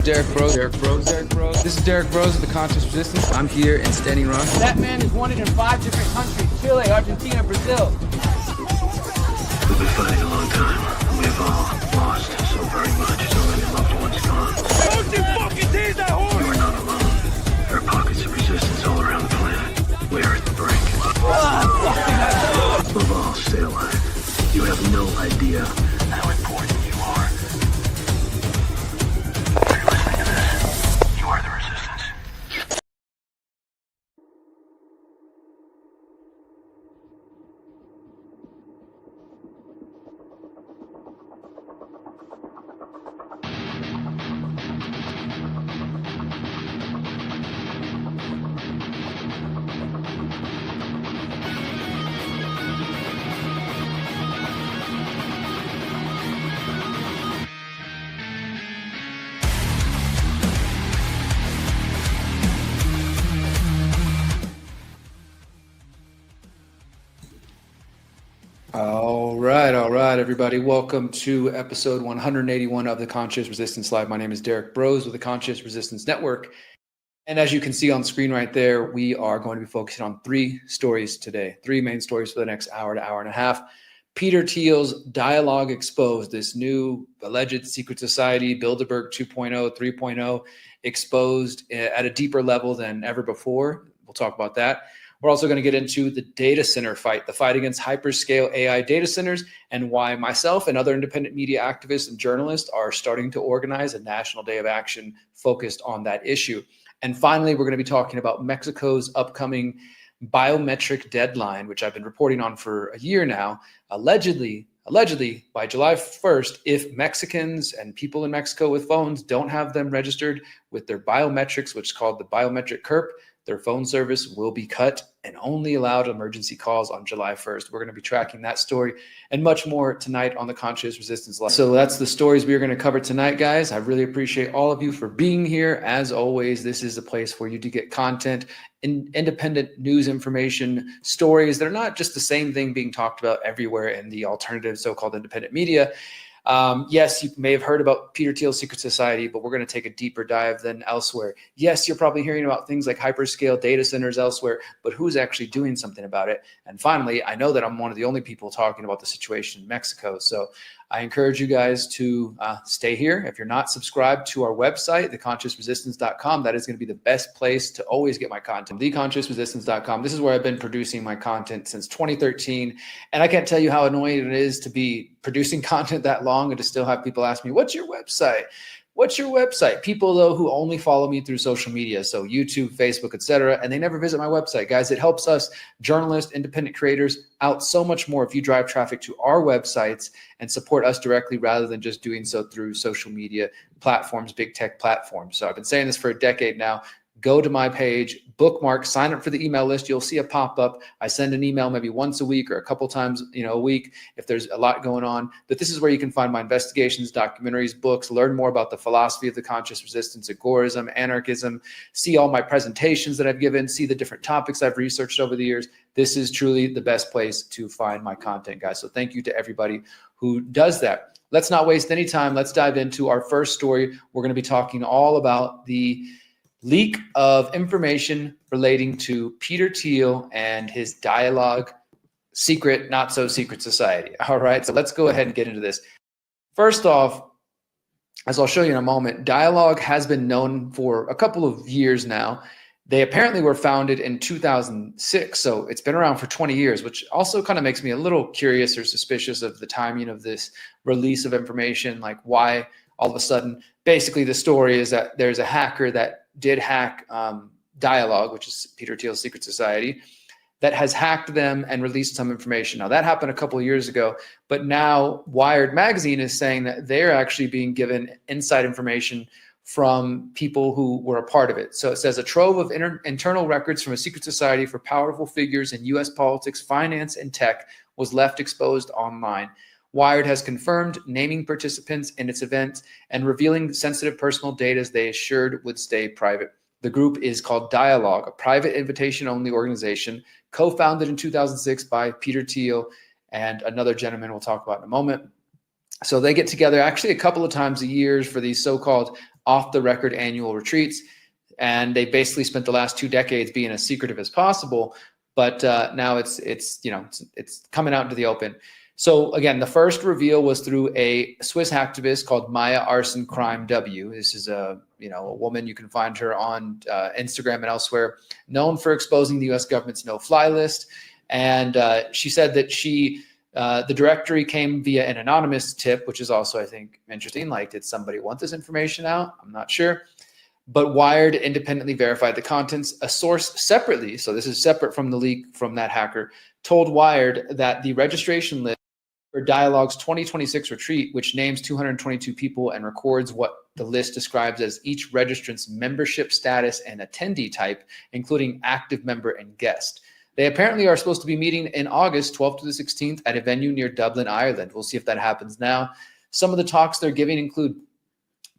Derrick Broze. This is Derrick Broze of the Conscious Resistance. I'm here in Standing Rock. That man is wanted in 5 different countries: Chile, Argentina, Brazil. We've been fighting a long time. We've all lost so very much. So many loved ones gone. Don't you fucking tease that horse! You are not alone. There are pockets of resistance all around the planet. We are at the brink. Above all, stay alive. You have no idea how important you are. If you're listening to this, you are the resistance. All right, everybody. Welcome to episode 181 of the Conscious Resistance Live. My name is Derrick Broze with the Conscious Resistance Network. And as you can see on screen right there, we are going to be focusing on 3 stories today, 3 main stories for the next hour to hour and a half. Peter Thiel's Dialog exposed, this new alleged secret society, Bilderberg 2.0, 3.0, exposed at a deeper level than ever before. We'll talk about that. We're also going to get into the data center fight, the fight against hyperscale AI data centers, and why myself and other independent media activists and journalists are starting to organize a national day of action focused on that issue. And finally, we're going to be talking about Mexico's upcoming biometric deadline, which I've been reporting on for a year now. Allegedly, by July 1st, if Mexicans and people in Mexico with phones don't have them registered with their biometrics, which is called the biometric CURP, their phone service will be cut and only allowed emergency calls on July 1st. We're going to be tracking that story and much more tonight on the Conscious Resistance Live. So that's the stories we are going to cover tonight, guys. I really appreciate all of you for being here. As always, this is a place for you to get content, independent news information, stories that are not just the same thing being talked about everywhere in the alternative so-called independent media. Yes, you may have heard about Peter Thiel's secret society, but we're going to take a deeper dive than elsewhere. Yes, you're probably hearing about things like hyperscale data centers elsewhere, but who's actually doing something about it? And finally, I know that I'm one of the only people talking about the situation in Mexico. So I encourage you guys to stay here. If you're not subscribed to our website, theconsciousresistance.com, that is going to be the best place to always get my content. Theconsciousresistance.com. This is where I've been producing my content since 2013. And I can't tell you how annoying it is to be producing content that long and to still have people ask me, what's your website? What's your website? People, though, who only follow me through social media, so YouTube, Facebook, etc., and they never visit my website. Guys, it helps us journalists, independent creators out so much more if you drive traffic to our websites and support us directly rather than just doing so through social media platforms, big tech platforms. So I've been saying this for a decade now. Go to my page, bookmark, sign up for the email list. You'll see a pop-up. I send an email maybe once a week or a couple times, a week if there's a lot going on. But this is where you can find my investigations, documentaries, books, learn more about the philosophy of the conscious resistance, agorism, anarchism, see all my presentations that I've given, see the different topics I've researched over the years. This is truly the best place to find my content, guys. So thank you to everybody who does that. Let's not waste any time. Let's dive into our first story. We're going to be talking all about the leak of information relating to Peter Thiel and his Dialog secret, not so secret society. All right, so let's go ahead and get into this. First off, as I'll show you in a moment, Dialog has been known for a couple of years now. They apparently were founded in 2006, so it's been around for 20 years, which also kind of makes me a little curious or suspicious of the timing of this release of information, like why all of a sudden. Basically, the story is that there's a hacker that did hack Dialog, which is Peter Thiel's secret society, that has hacked them and released some information. Now, that happened a couple of years ago, but now Wired Magazine is saying that they're actually being given inside information from people who were a part of it. So it says a trove of internal records from a secret society for powerful figures in U.S. politics, finance, and tech was left exposed online. Wired has confirmed naming participants in its event and revealing sensitive personal data they assured would stay private. The group is called Dialog, a private invitation-only organization co-founded in 2006 by Peter Thiel and another gentleman we'll talk about in a moment. So they get together actually a couple of times a year for these so-called off-the-record annual retreats. And they basically spent the last 2 decades being as secretive as possible. But now it's coming out into the open. So again, the first reveal was through a Swiss activist called Maya Arson Crime W. This is a woman. You can find her on Instagram and elsewhere, known for exposing the U.S. government's no-fly list. And she said that the directory came via an anonymous tip, which is also, I think, interesting. Like, did somebody want this information out? I'm not sure. But Wired independently verified the contents. A source separately, so this is separate from the leak from that hacker, told Wired that the registration list for Dialog's 2026 retreat, which names 222 people and records what the list describes as each registrant's membership status and attendee type, including active member and guest. They apparently are supposed to be meeting in August 12th to the 16th at a venue near Dublin, Ireland. We'll see if that happens now. Some of the talks they're giving include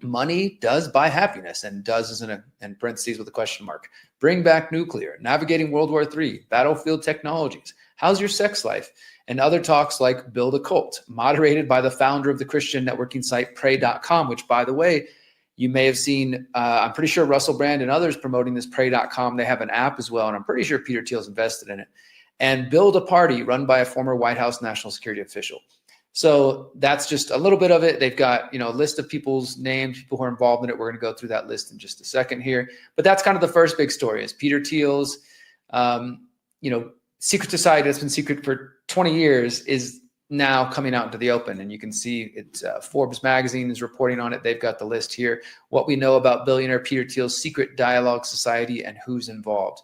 money does buy happiness, and does is in parentheses with a question mark. Bring back nuclear, navigating World War III, battlefield technologies, how's your sex life, and other talks like build a cult, moderated by the founder of the Christian networking site Pray.com, which, by the way, you may have seen, I'm pretty sure Russell Brand and others promoting this Pray.com. They have an app as well, and I'm pretty sure Peter Thiel's invested in it. And Build a Party, run by a former White House national security official. So that's just a little bit of it. They've got, a list of people's names, people who are involved in it. We're going to go through that list in just a second here. But that's kind of the first big story, is Peter Thiel's, secret society that's been secret for 20 years is now coming out into the open. And you can see it's Forbes magazine is reporting on it. They've got the list here. What we know about billionaire Peter Thiel's secret dialogue society and who's involved.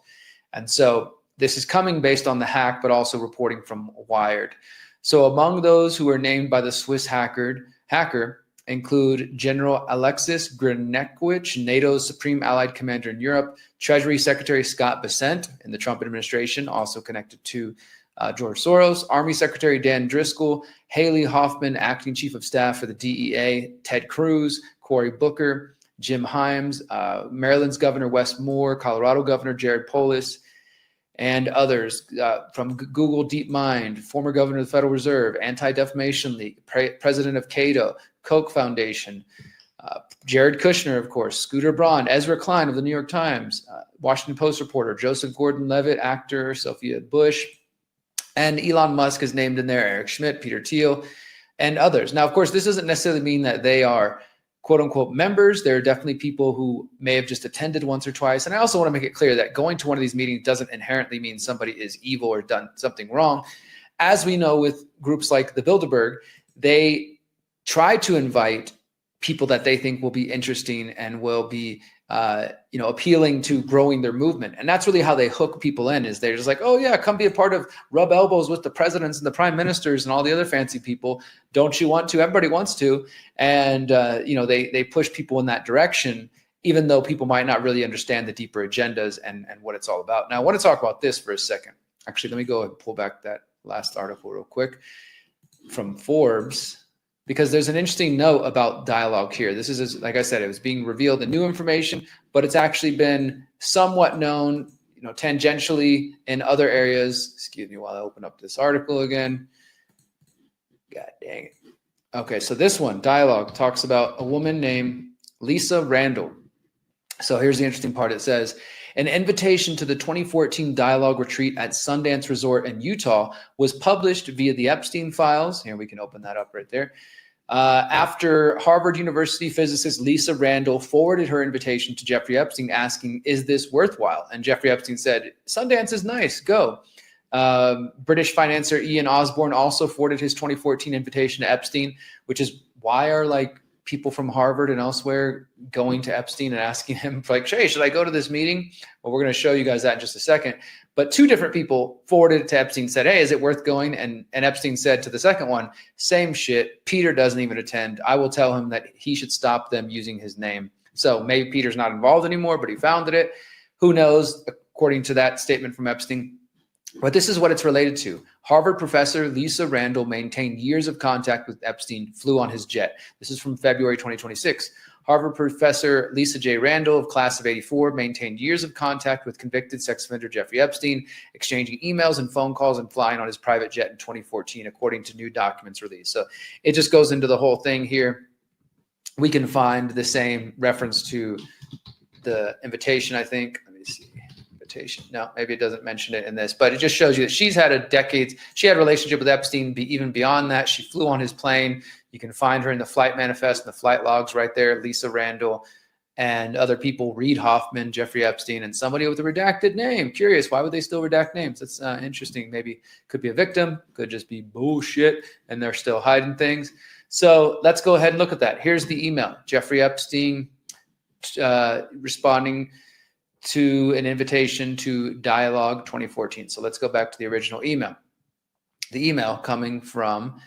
And so this is coming based on the hack, but also reporting from Wired. So among those who are named by the Swiss hacker include General Alexis Grinekewicz, NATO's Supreme Allied Commander in Europe, Treasury Secretary Scott Bessent in the Trump administration, also connected to George Soros, Army Secretary Dan Driscoll, Haley Hoffman, Acting Chief of Staff for the DEA, Ted Cruz, Cory Booker, Jim Himes, Maryland's Governor Wes Moore, Colorado Governor Jared Polis, and others from Google DeepMind, former governor of the Federal Reserve, Anti-Defamation League, president of Cato, Koch Foundation, Jared Kushner, of course, Scooter Braun, Ezra Klein of the New York Times, Washington Post reporter, Joseph Gordon-Levitt, actor, Sophia Bush, and Elon Musk is named in there, Eric Schmidt, Peter Thiel, and others. Now, of course, this doesn't necessarily mean that they are quote unquote members. There are definitely people who may have just attended once or twice. And I also want to make it clear that going to one of these meetings doesn't inherently mean somebody is evil or done something wrong. As we know with groups like the Bilderberg, they try to invite people that they think will be interesting and will be appealing to growing their movement. And that's really how they hook people in, is they're just like, oh yeah, come be a part of, rub elbows with the presidents and the prime ministers and all the other fancy people. Don't you want to? Everybody wants to. And, they push people in that direction, even though people might not really understand the deeper agendas and what it's all about. Now, I want to talk about this for a second. Actually, let me go and pull back that last article real quick from Forbes, because there's an interesting note about Dialog here. This is, like I said, it was being revealed in new information, but it's actually been somewhat known, tangentially in other areas. Excuse me while I open up this article again. God dang it. Okay, so this one, Dialog, talks about a woman named Lisa Randall. So here's the interesting part. It says, an invitation to the 2014 Dialog retreat at Sundance Resort in Utah was published via the Epstein files. Here, we can open that up right there. After Harvard University physicist Lisa Randall forwarded her invitation to Jeffrey Epstein asking, is this worthwhile? And Jeffrey Epstein said, Sundance is nice, go. British financier Ian Osborne also forwarded his 2014 invitation to Epstein, which is why are people from Harvard and elsewhere going to Epstein and asking him hey, should I go to this meeting? Well, we're going to show you guys that in just a second. But two different people forwarded it to Epstein, said, hey, is it worth going? And Epstein said to the second one, same shit. Peter doesn't even attend. I will tell him that he should stop them using his name. So maybe Peter's not involved anymore, but he founded it. Who knows, according to that statement from Epstein. But this is what it's related to. Harvard professor Lisa Randall maintained years of contact with Epstein, flew on his jet. This is from February 2026. Harvard professor Lisa J. Randall of class of 84 maintained years of contact with convicted sex offender Jeffrey Epstein, exchanging emails and phone calls and flying on his private jet in 2014, according to new documents released. So it just goes into the whole thing here. we can find the same reference to the invitation, I think. Let me see. Invitation. No, maybe it doesn't mention it in this, but it just shows you that she's had she had a relationship with Epstein even beyond that. She flew on his plane. You can find her in the flight manifest and the flight logs right there. Lisa Randall and other people, Reid Hoffman, Jeffrey Epstein, and somebody with a redacted name. Curious, why would they still redact names? That's interesting. Maybe could be a victim, could just be bullshit, and they're still hiding things. So let's go ahead and look at that. Here's the email. Jeffrey Epstein responding to an invitation to Dialog 2014. So let's go back to the original email. The email coming from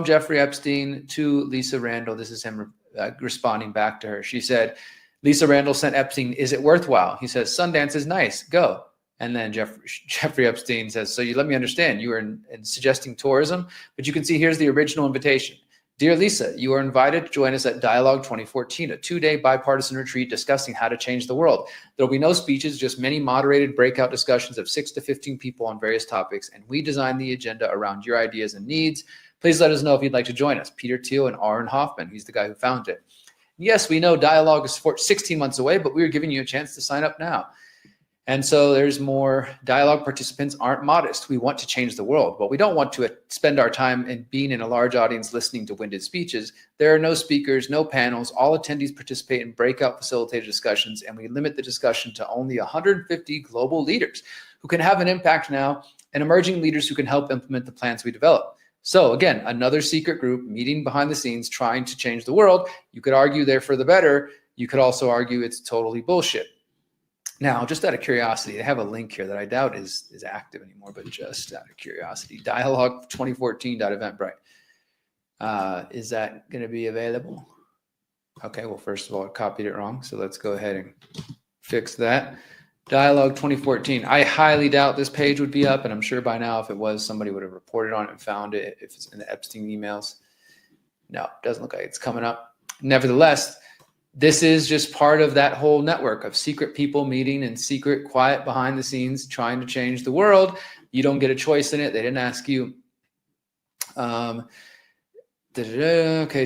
Jeffrey Epstein to Lisa Randall. This is him responding back to her. She said, Lisa Randall sent Epstein, is it worthwhile? He says, Sundance is nice, go. And then Jeffrey Epstein says, so you let me understand, you were suggesting tourism, but you can see here's the original invitation. Dear Lisa, you are invited to join us at Dialog 2014, a 2-day bipartisan retreat discussing how to change the world. There will be no speeches, just many moderated breakout discussions of 6 to 15 people on various topics, and we designed the agenda around your ideas and needs. Please let us know if you'd like to join us. Peter Thiel and Aaron Hoffman, he's the guy who founded it. Yes, we know Dialog is 16 months away, but we are giving you a chance to sign up now. And so there's more. Dialog participants aren't modest. We want to change the world, but we don't want to spend our time in being in a large audience listening to winded speeches. There are no speakers, no panels. All attendees participate in breakout facilitated discussions, and we limit the discussion to only 150 global leaders who can have an impact now and emerging leaders who can help implement the plans we develop. So again, another secret group meeting behind the scenes, trying to change the world. You could argue they're for the better. You could also argue it's totally bullshit. Now, just out of curiosity, they have a link here that I doubt is active anymore, but just out of curiosity, dialog2014.eventbrite. Is that going to be available? Okay, well, first of all, I copied it wrong. So let's go ahead and fix that. Dialog 2014. I highly doubt this page would be up, and I'm sure by now if it was, somebody would have reported on it and found it if it's in the Epstein emails. No, it doesn't look like it's coming up. Nevertheless, this is just part of that whole network of secret people meeting in secret, quiet, behind the scenes, trying to change the world. You don't get a choice in it. They didn't ask you. Okay,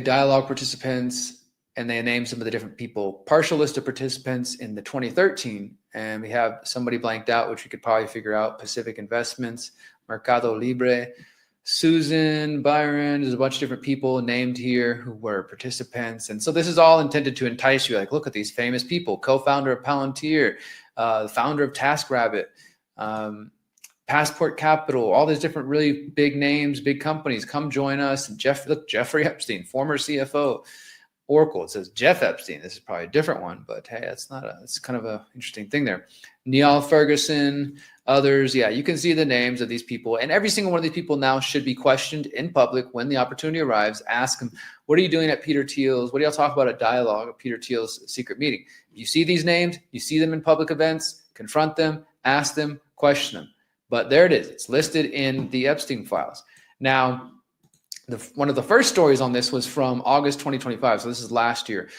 Dialog participants, and they name some of the different people. Partial list of participants in the 2013, and we have somebody blanked out, which we could probably figure out. Pacific Investments, Mercado Libre, Susan, Byron, there's a bunch of different people named here who were participants. And so this is all intended to entice you. Like, look at these famous people, co-founder of Palantir, founder of TaskRabbit, Passport Capital, all these different really big names, big companies. Come join us. And Jeffrey Epstein, former CFO, Oracle. It says Jeff Epstein. This is probably a different one, but hey, it's kind of a interesting thing there. Niall Ferguson, others. Yeah, you can see the names of these people, and every single one of these people now should be questioned in public when the opportunity arrives. Ask them, what are you doing at Peter Thiel's? What do y'all talk about at Dialog, at Peter Thiel's secret meeting? You see these names, you see them in public events, confront them, ask them, question them. But there it is. It's listed in the Epstein files. Now, one of the first stories on this was from August 2025. So this is last year,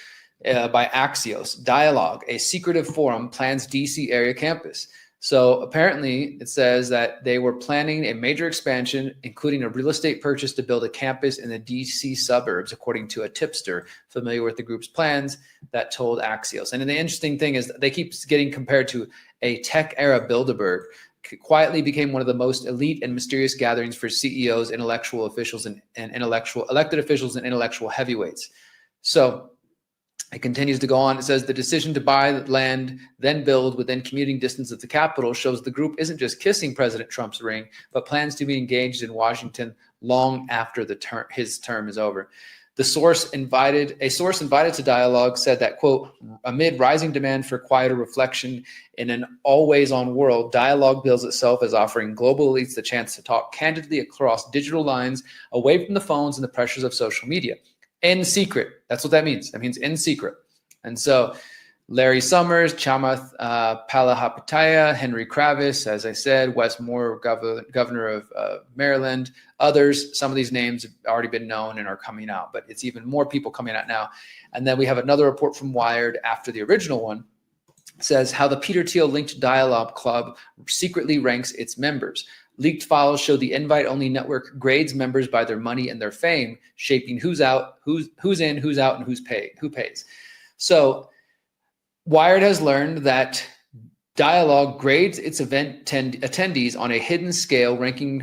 by Axios. Dialog, a secretive forum, plans DC area campus. So apparently it says that they were planning a major expansion, including a real estate purchase to build a campus in the DC suburbs, according to a tipster familiar with the group's plans that told Axios. And then the interesting thing is that they keep getting compared to a tech era Bilderberg. Quietly became one of the most elite and mysterious gatherings for CEOs, intellectual officials, and elected officials and intellectual heavyweights. So it continues to go on. It says the decision to buy land, then build within commuting distance of the Capitol shows the group isn't just kissing President Trump's ring, but plans to be engaged in Washington long after his term is over. A source invited to Dialog said that, quote, amid rising demand for quieter reflection in an always-on world, Dialog bills itself as offering global elites the chance to talk candidly across digital lines, away from the phones and the pressures of social media. In secret. That's what that means. That means in secret. And so Larry Summers, Chamath Palihapitiya, Henry Kravis, as I said, Wes Moore, governor of Maryland, others. Some of these names have already been known and are coming out, but it's even more people coming out now. And then we have another report from Wired after the original one. Says how the Peter Thiel linked Dialog Club secretly ranks its members. Leaked files show the invite-only network grades members by their money and their fame, shaping who's out, who's in, who's out, and who pays. So Wired has learned that Dialog grades its event attendees on a hidden scale, ranking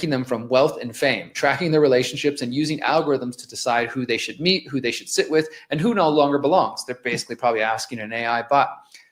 them from wealth and fame, tracking their relationships and using algorithms to decide who they should meet, who they should sit with, and who no longer belongs. They're basically probably asking an AI bot.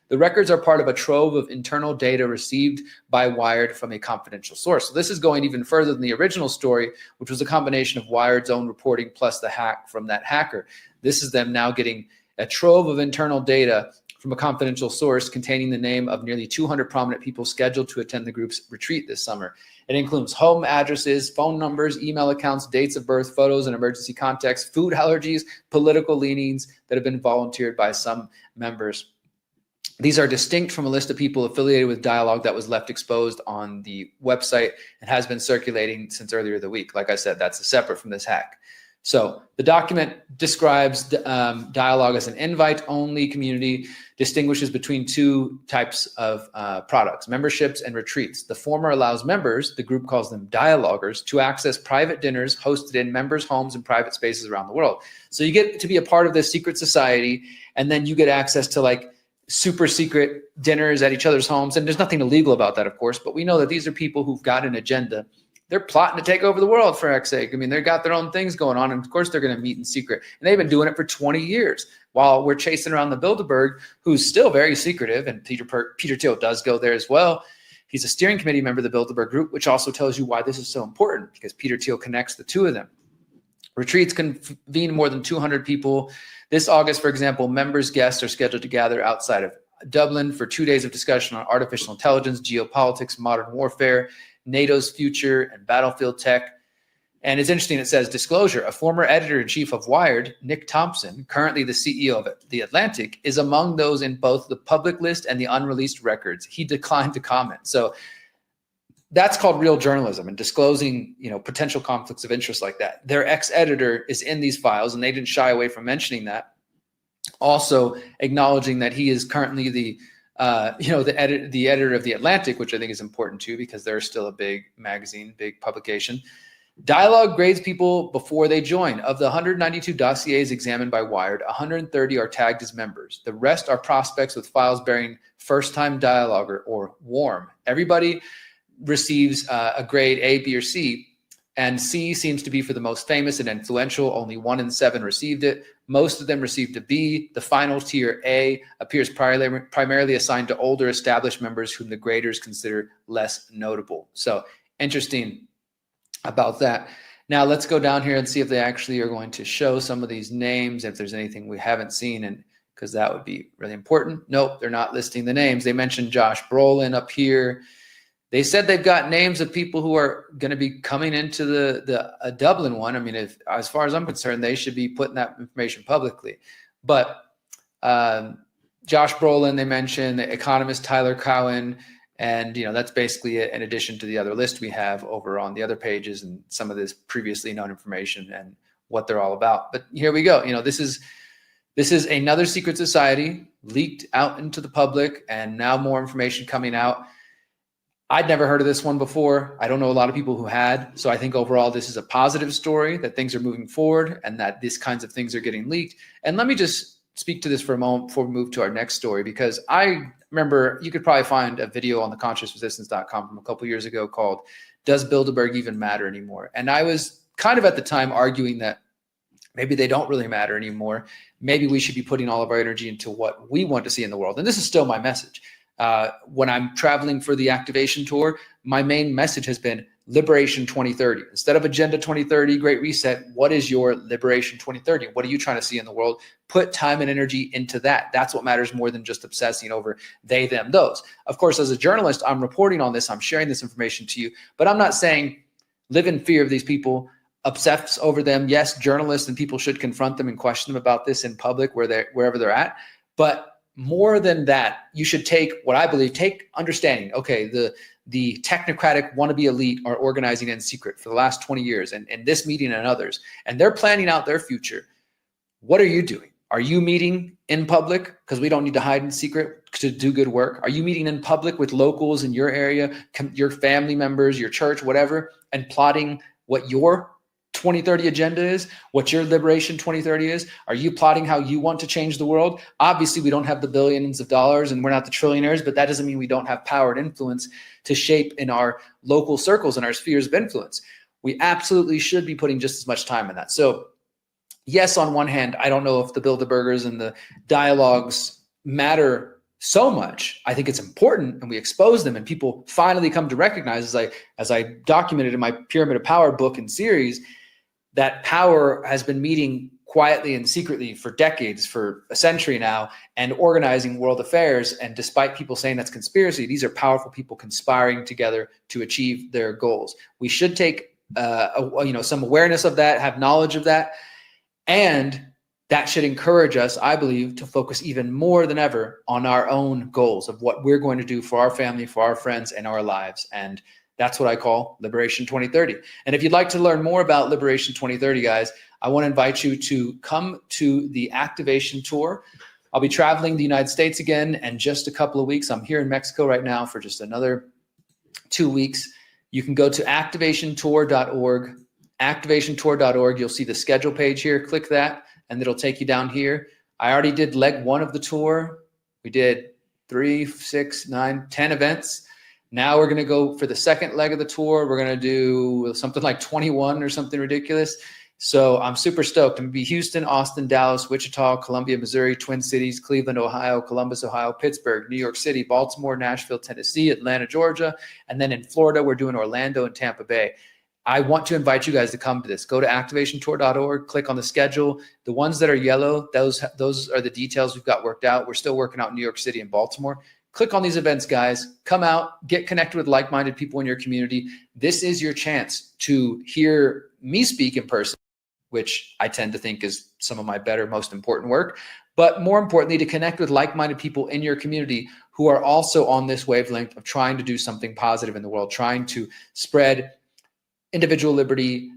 The records are part of a trove of internal data received by Wired from a confidential source. So this is going even further than the original story, which was a combination of Wired's own reporting plus the hack from that hacker. This is them now getting a trove of internal data from a confidential source containing the name of nearly 200 prominent people scheduled to attend the group's retreat this summer. It includes home addresses, phone numbers, email accounts, dates of birth, photos and emergency contacts, food allergies, political leanings that have been volunteered by some members. These are distinct from a list of people affiliated with Dialog that was left exposed on the website and has been circulating since earlier the week. Like I said, that's separate from this hack. So the document describes Dialog as an invite-only community, distinguishes between two types of products, memberships and retreats. The former allows members, the group calls them dialoguers, to access private dinners hosted in members' homes and private spaces around the world. So you get to be a part of this secret society, and then you get access to like super secret dinners at each other's homes. And there's nothing illegal about that, of course, but we know that these are people who've got an agenda. They're plotting to take over the world, for heck's sake. I mean, they've got their own things going on, and of course they're going to meet in secret. And they've been doing it for 20 years while we're chasing around the Bilderberg, who's still very secretive, and Peter Thiel does go there as well. He's a steering committee member of the Bilderberg Group, which also tells you why this is so important, because Peter Thiel connects the two of them. Retreats convene more than 200 people. This August, for example, members' guests are scheduled to gather outside of Dublin for 2 days of discussion on artificial intelligence, geopolitics, modern warfare, NATO's future, and battlefield tech. And it's interesting, it says, disclosure, a former editor-in-chief of Wired, Nick Thompson, currently the CEO of The Atlantic, is among those in both the public list and the unreleased records. He declined to comment. So that's called real journalism and disclosing, potential conflicts of interest like that. Their ex-editor is in these files, and they didn't shy away from mentioning that. Also acknowledging that he is currently the editor of The Atlantic, which I think is important too, because they're still a big magazine, big publication. Dialog grades people before they join. Of the 192 dossiers examined by Wired, 130 are tagged as members. The rest are prospects with files bearing first-time dialoguer or warm. Everybody receives a grade A, B, or C, and C seems to be for the most famous and influential. Only 1 in 7 received it. Most of them received a B. The final tier A appears primarily assigned to older established members whom the graders consider less notable. So interesting about that. Now let's go down here and see if they actually are going to show some of these names, if there's anything we haven't seen, and because that would be really important. Nope, they're not listing the names. They mentioned Josh Brolin up here. They said they've got names of people who are going to be coming into the Dublin one. I mean, as far as I'm concerned, they should be putting that information publicly. But Josh Brolin, they mentioned, the economist Tyler Cowen, and that's basically it, in addition to the other list we have over on the other pages and some of this previously known information and what they're all about. But here we go. This is another secret society leaked out into the public, and now more information coming out. I'd never heard of this one before. I don't know a lot of people who had. So I think overall this is a positive story, that things are moving forward and that these kinds of things are getting leaked. And let me just speak to this for a moment before we move to our next story, because I remember you could probably find a video on theconsciousresistance.com from a couple years ago called Does Bilderberg Even Matter Anymore? And I was kind of at the time arguing that maybe they don't really matter anymore. Maybe we should be putting all of our energy into what we want to see in the world. And this is still my message. When I'm traveling for the activation tour, my main message has been Liberation 2030. Instead of Agenda 2030, Great Reset, what is your Liberation 2030? What are you trying to see in the world? Put time and energy into that. That's what matters more than just obsessing over they, them, those. Of course, as a journalist, I'm reporting on this. I'm sharing this information to you, but I'm not saying live in fear of these people, obsess over them. Yes, journalists and people should confront them and question them about this in public wherever they're at. But more than that, you should take understanding, okay, the technocratic wannabe elite are organizing in secret for the last 20 years and this meeting and others, and they're planning out their future. What are you doing? Are you meeting in public? Because we don't need to hide in secret to do good work. Are you meeting in public with locals in your area, your family members, your church, whatever, and plotting what your 2030 agenda is, what your liberation 2030 is? Are you plotting how you want to change the world? Obviously, we don't have the billions of dollars and we're not the trillionaires, but that doesn't mean we don't have power and influence to shape in our local circles and our spheres of influence. We absolutely should be putting just as much time in that. So yes, on one hand, I don't know if the Bilderbergers and the dialogues matter so much. I think it's important and we expose them and people finally come to recognize, as I documented in my Pyramid of Power book and series, that power has been meeting quietly and secretly for decades, for a century now, and organizing world affairs. And despite people saying that's conspiracy, these are powerful people conspiring together to achieve their goals. We should take some awareness of that, have knowledge of that, and that should encourage us, I believe, to focus even more than ever on our own goals of what we're going to do for our family, for our friends, and our lives. And that's what I call Liberation 2030. And if you'd like to learn more about Liberation 2030, guys, I want to invite you to come to the Activation Tour. I'll be traveling the United States again in just a couple of weeks. I'm here in Mexico right now for just another 2 weeks. You can go to activationtour.org. activationtour.org. You'll see the schedule page here. Click that, and it'll take you down here. I already did leg 1 of the tour. We did 3, 6, 9, 10 events. Now we're going to go for the second leg of the tour. We're going to do something like 21 or something ridiculous. So I'm super stoked. I'm going to be Houston, Austin, Dallas, Wichita, Columbia, Missouri, Twin Cities, Cleveland, Ohio, Columbus, Ohio, Pittsburgh, New York City, Baltimore, Nashville, Tennessee, Atlanta, Georgia. And then in Florida, we're doing Orlando and Tampa Bay. I want to invite you guys to come to this. Go to activationtour.org, click on the schedule. The ones that are yellow, those are the details we've got worked out. We're still working out in New York City and Baltimore. Click on these events, guys. Come out, get connected with like-minded people in your community. This is your chance to hear me speak in person, which I tend to think is some of my better, most important work. But more importantly, to connect with like-minded people in your community who are also on this wavelength of trying to do something positive in the world, trying to spread individual liberty,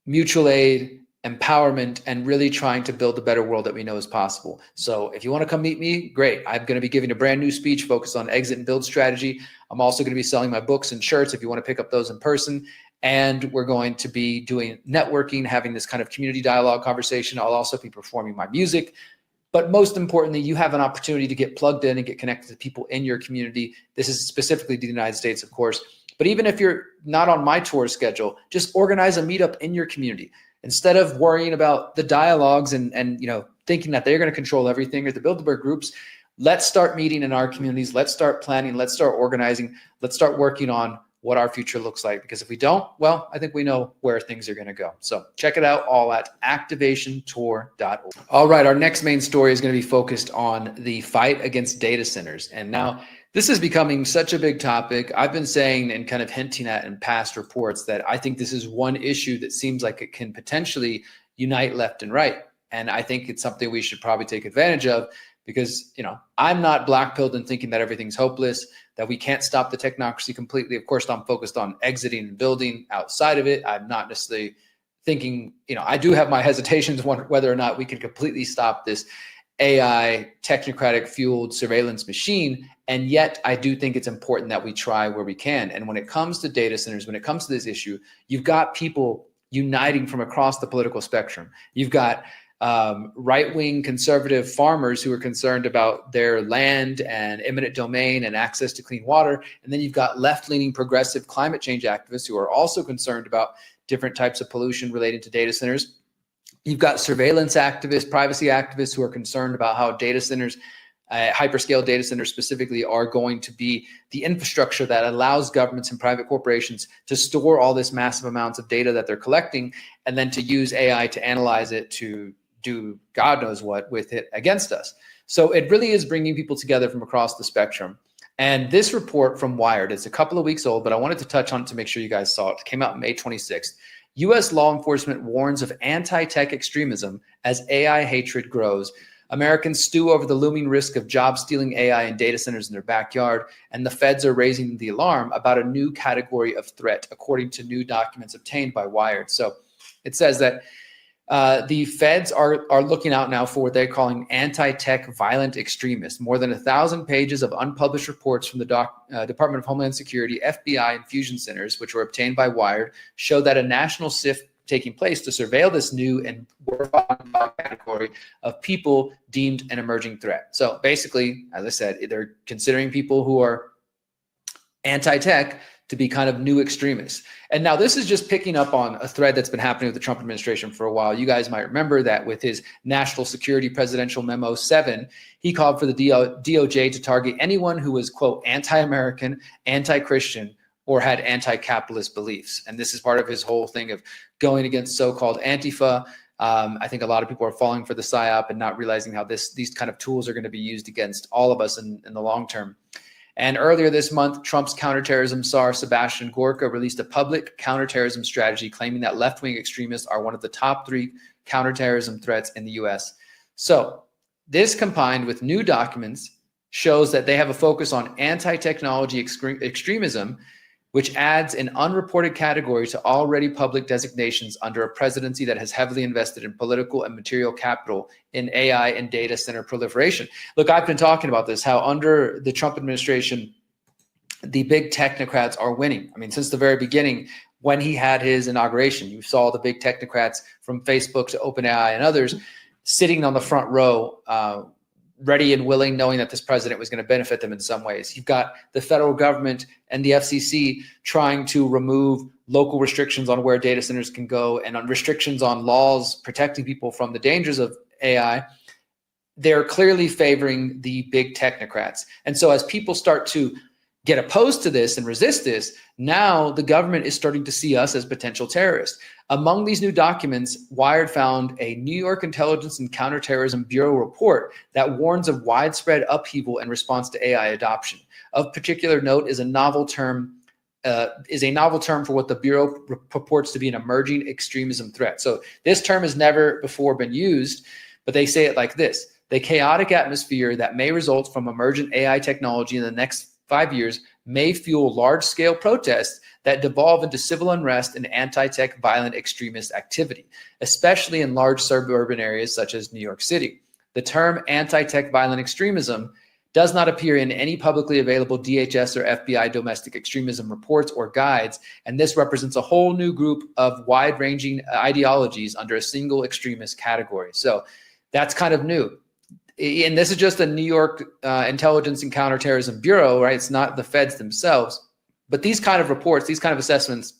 mutual aid, empowerment, and really trying to build the better world that we know is possible. So if you want to come meet me, great. I'm going to be giving a brand new speech focused on exit and build strategy. I'm also going to be selling my books and shirts if you want to pick up those in person. And we're going to be doing networking, having this kind of community dialogue conversation. I'll also be performing my music. But most importantly, you have an opportunity to get plugged in and get connected to people in your community. This is specifically the United States, of course. But even if you're not on my tour schedule, just organize a meetup in your community. Instead of worrying about the dialogues and thinking that they're going to control everything or the Bilderberg groups, let's start meeting in our communities. Let's start planning. Let's start organizing. Let's start working on what our future looks like. Because if we don't, well, I think we know where things are going to go. So check it out all at activationtour.org. All right, our next main story is going to be focused on the fight against data centers. And now this is becoming such a big topic. I've been saying and kind of hinting at in past reports that I think this is one issue that seems like it can potentially unite left and right. And I think it's something we should probably take advantage of because, I'm not black-pilled and thinking that everything's hopeless, that we can't stop the technocracy completely. Of course, I'm focused on exiting and building outside of it. I'm not necessarily thinking, I do have my hesitations whether or not we can completely stop this AI technocratic fueled surveillance machine. And yet I do think it's important that we try where we can. And when it comes to data centers, when it comes to this issue, you've got people uniting from across the political spectrum. You've got right-wing conservative farmers who are concerned about their land and eminent domain and access to clean water. And then you've got left-leaning progressive climate change activists who are also concerned about different types of pollution related to data centers. You've got surveillance activists, privacy activists who are concerned about how data centers, hyperscale data centers specifically, are going to be the infrastructure that allows governments and private corporations to store all this massive amounts of data that they're collecting and then to use AI to analyze it to do God knows what with it against us. So it really is bringing people together from across the spectrum. And this report from Wired, it's a couple of weeks old, but I wanted to touch on it to make sure you guys saw it. It came out May 26th. U.S. law enforcement warns of anti-tech extremism as AI hatred grows. Americans stew over the looming risk of job-stealing AI in data centers in their backyard, and the feds are raising the alarm about a new category of threat, according to new documents obtained by Wired. So it says that the feds are looking out now for what they're calling anti-tech violent extremists. More than 1,000 pages of unpublished reports from the Department of Homeland Security, FBI, and fusion centers, which were obtained by Wired, show that a national sift taking place to surveil this new and horrifying category of people deemed an emerging threat. So basically, as I said, they're considering people who are anti-tech to be kind of new extremists. And now this is just picking up on a thread that's been happening with the Trump administration for a while. You guys might remember that with his National Security Presidential Memo 7, he called for the DOJ to target anyone who was, quote, anti-American, anti-Christian, or had anti-capitalist beliefs. And this is part of his whole thing of going against so-called Antifa. I think a lot of people are falling for the PSYOP and not realizing how these kind of tools are going to be used against all of us in the long term. And earlier this month, Trump's counterterrorism czar, Sebastian Gorka, released a public counterterrorism strategy claiming that left-wing extremists are one of the top 3 counterterrorism threats in the US. So this combined with new documents shows that they have a focus on anti-technology extremism, which adds an unreported category to already public designations under a presidency that has heavily invested in political and material capital in AI and data center proliferation. Look, I've been talking about this, how under the Trump administration, the big technocrats are winning. I mean, since the very beginning, when he had his inauguration, you saw the big technocrats from Facebook to OpenAI and others sitting on the front row, ready and willing, knowing that this president was going to benefit them in some ways. You've got the federal government and the FCC trying to remove local restrictions on where data centers can go and on restrictions on laws protecting people from the dangers of AI. They're clearly favoring the big technocrats. And so as people start to get opposed to this and resist this, now the government is starting to see us as potential terrorists. Among these new documents, Wired found a New York Intelligence and Counterterrorism Bureau report that warns of widespread upheaval in response to AI adoption. Of particular note is a novel term for what the Bureau purports to be an emerging extremism threat. So this term has never before been used, but they say it like this: the chaotic atmosphere that may result from emergent AI technology in the next 5 years may fuel large-scale protests that devolve into civil unrest and anti-tech violent extremist activity, especially in large suburban areas such as New York City. The term anti-tech violent extremism does not appear in any publicly available DHS or FBI domestic extremism reports or guides, and this represents a whole new group of wide-ranging ideologies under a single extremist category. So that's kind of new. And this is just the New York Intelligence and Counterterrorism Bureau, right? It's not the feds themselves. But these kind of reports, these kind of assessments,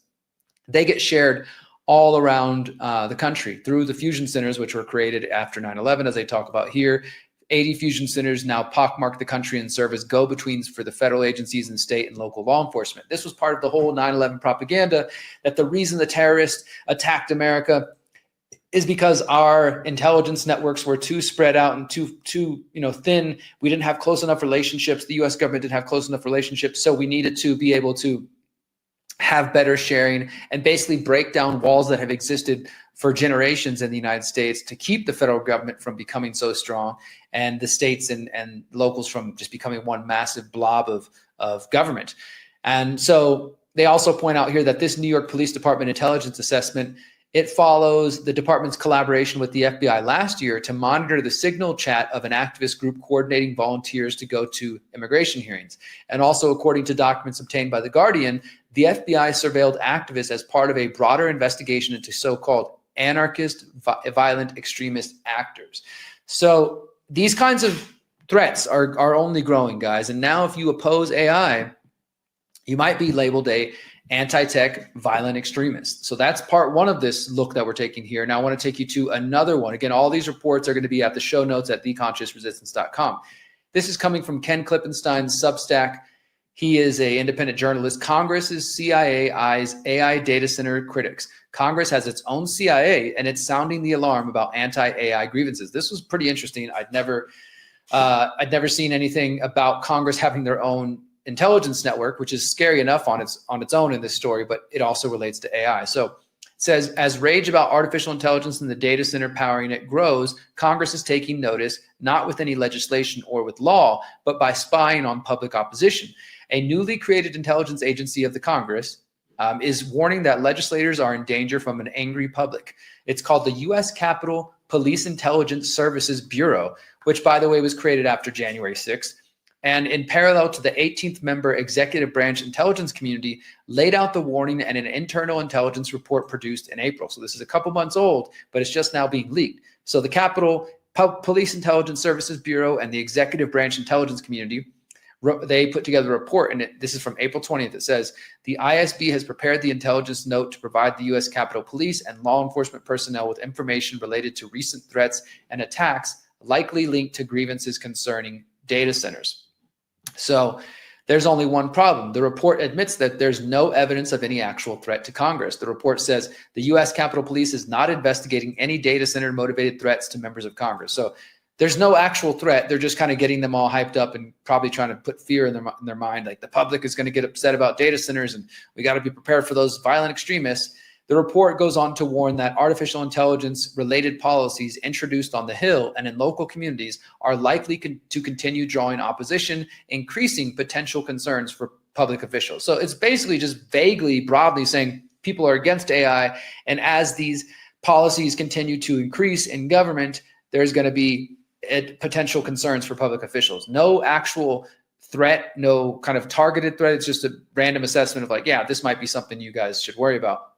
they get shared all around the country through the fusion centers, which were created after 9/11, as they talk about here. 80 fusion centers now pockmark the country and serve as go-betweens for the federal agencies and state and local law enforcement. This was part of the whole 9/11 propaganda, that the reason the terrorists attacked America is because our intelligence networks were too spread out and too thin. We didn't have close enough relationships. The US government didn't have close enough relationships. So we needed to be able to have better sharing and basically break down walls that have existed for generations in the United States to keep the federal government from becoming so strong and the states and locals from just becoming one massive blob of government. And so they also point out here that this New York Police Department intelligence assessment, it follows the department's collaboration with the FBI last year to monitor the signal chat of an activist group coordinating volunteers to go to immigration hearings. And also, according to documents obtained by The Guardian, the FBI surveilled activists as part of a broader investigation into so-called anarchist, violent extremist actors. So these kinds of threats are only growing, guys. And now if you oppose AI, you might be labeled a anti-tech violent extremist. So that's part one of this look that we're taking here. Now I want to take you to another one. Again, all these reports are going to be at the show notes at theconsciousresistance.com. This is coming from Ken Klippenstein's Substack. He is an independent journalist. Congress's CIA eyes AI data center critics. Congress has its own CIA, and it's sounding the alarm about anti-AI grievances. This was pretty interesting. I'd never seen anything about Congress having their own intelligence network, which is scary enough on its own in this story, but it also relates to AI. So it says, as rage about artificial intelligence and the data center powering it grows, Congress is taking notice, not with any legislation or with law, but by spying on public opposition. A newly created intelligence agency of the Congress, is warning that legislators are in danger from an angry public. It's called the U.S. Capitol Police Intelligence Services Bureau, which, by the way, was created after January 6th. And in parallel to the 18th member executive branch intelligence community laid out the warning in an internal intelligence report produced in April. So this is a couple months old, but it's just now being leaked. So the Capitol Police Intelligence Services Bureau and the executive branch intelligence community, they put together a report, and this is from April 20th. It says, the ISB has prepared the intelligence note to provide the U.S. Capitol Police and law enforcement personnel with information related to recent threats and attacks likely linked to grievances concerning data centers. So there's only one problem. The report admits that there's no evidence of any actual threat to Congress. The report says the U.S. Capitol Police is not investigating any data center motivated threats to members of Congress. So there's no actual threat. They're just kind of getting them all hyped up and probably trying to put fear in their mind. Like the public is going to get upset about data centers and we got to be prepared for those violent extremists. The report goes on to warn that artificial intelligence related policies introduced on the Hill and in local communities are likely to continue drawing opposition, increasing potential concerns for public officials. So it's basically just vaguely, broadly saying people are against AI. And as these policies continue to increase in government, there's going to be potential concerns for public officials. No actual threat, no kind of targeted threat. It's just a random assessment of like, yeah, this might be something you guys should worry about.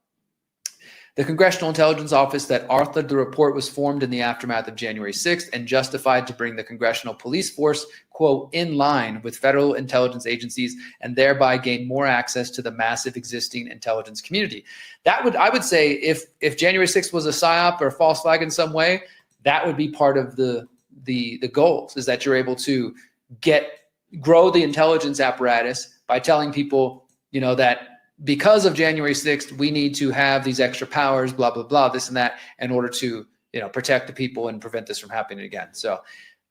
The Congressional Intelligence Office that authored the report was formed in the aftermath of January 6th and justified to bring the congressional police force, quote, in line with federal intelligence agencies and thereby gain more access to the massive existing intelligence community. I would say if January 6th was a psyop or a false flag in some way, that would be part of the goals, is that you're able to grow the intelligence apparatus by telling people, that because of January 6th, we need to have these extra powers, blah, blah, blah, this and that, in order to, protect the people and prevent this from happening again. So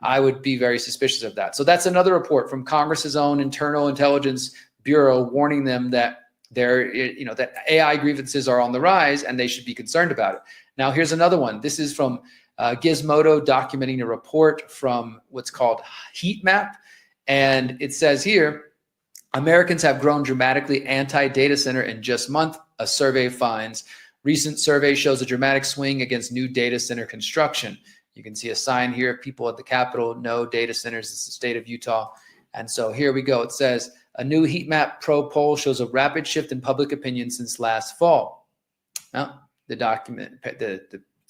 I would be very suspicious of that. So that's another report from Congress's own Internal Intelligence Bureau warning them that that AI grievances are on the rise and they should be concerned about it. Now, here's another one. This is from Gizmodo documenting a report from what's called Heat Map. And it says here, Americans have grown dramatically anti-data center in just a month, a survey finds. Recent survey shows a dramatic swing against new data center construction. You can see a sign here, people at the Capitol, no data centers. It's the state of Utah. And so here we go. It says, a new heat map pro poll shows a rapid shift in public opinion since last fall. Now, the document,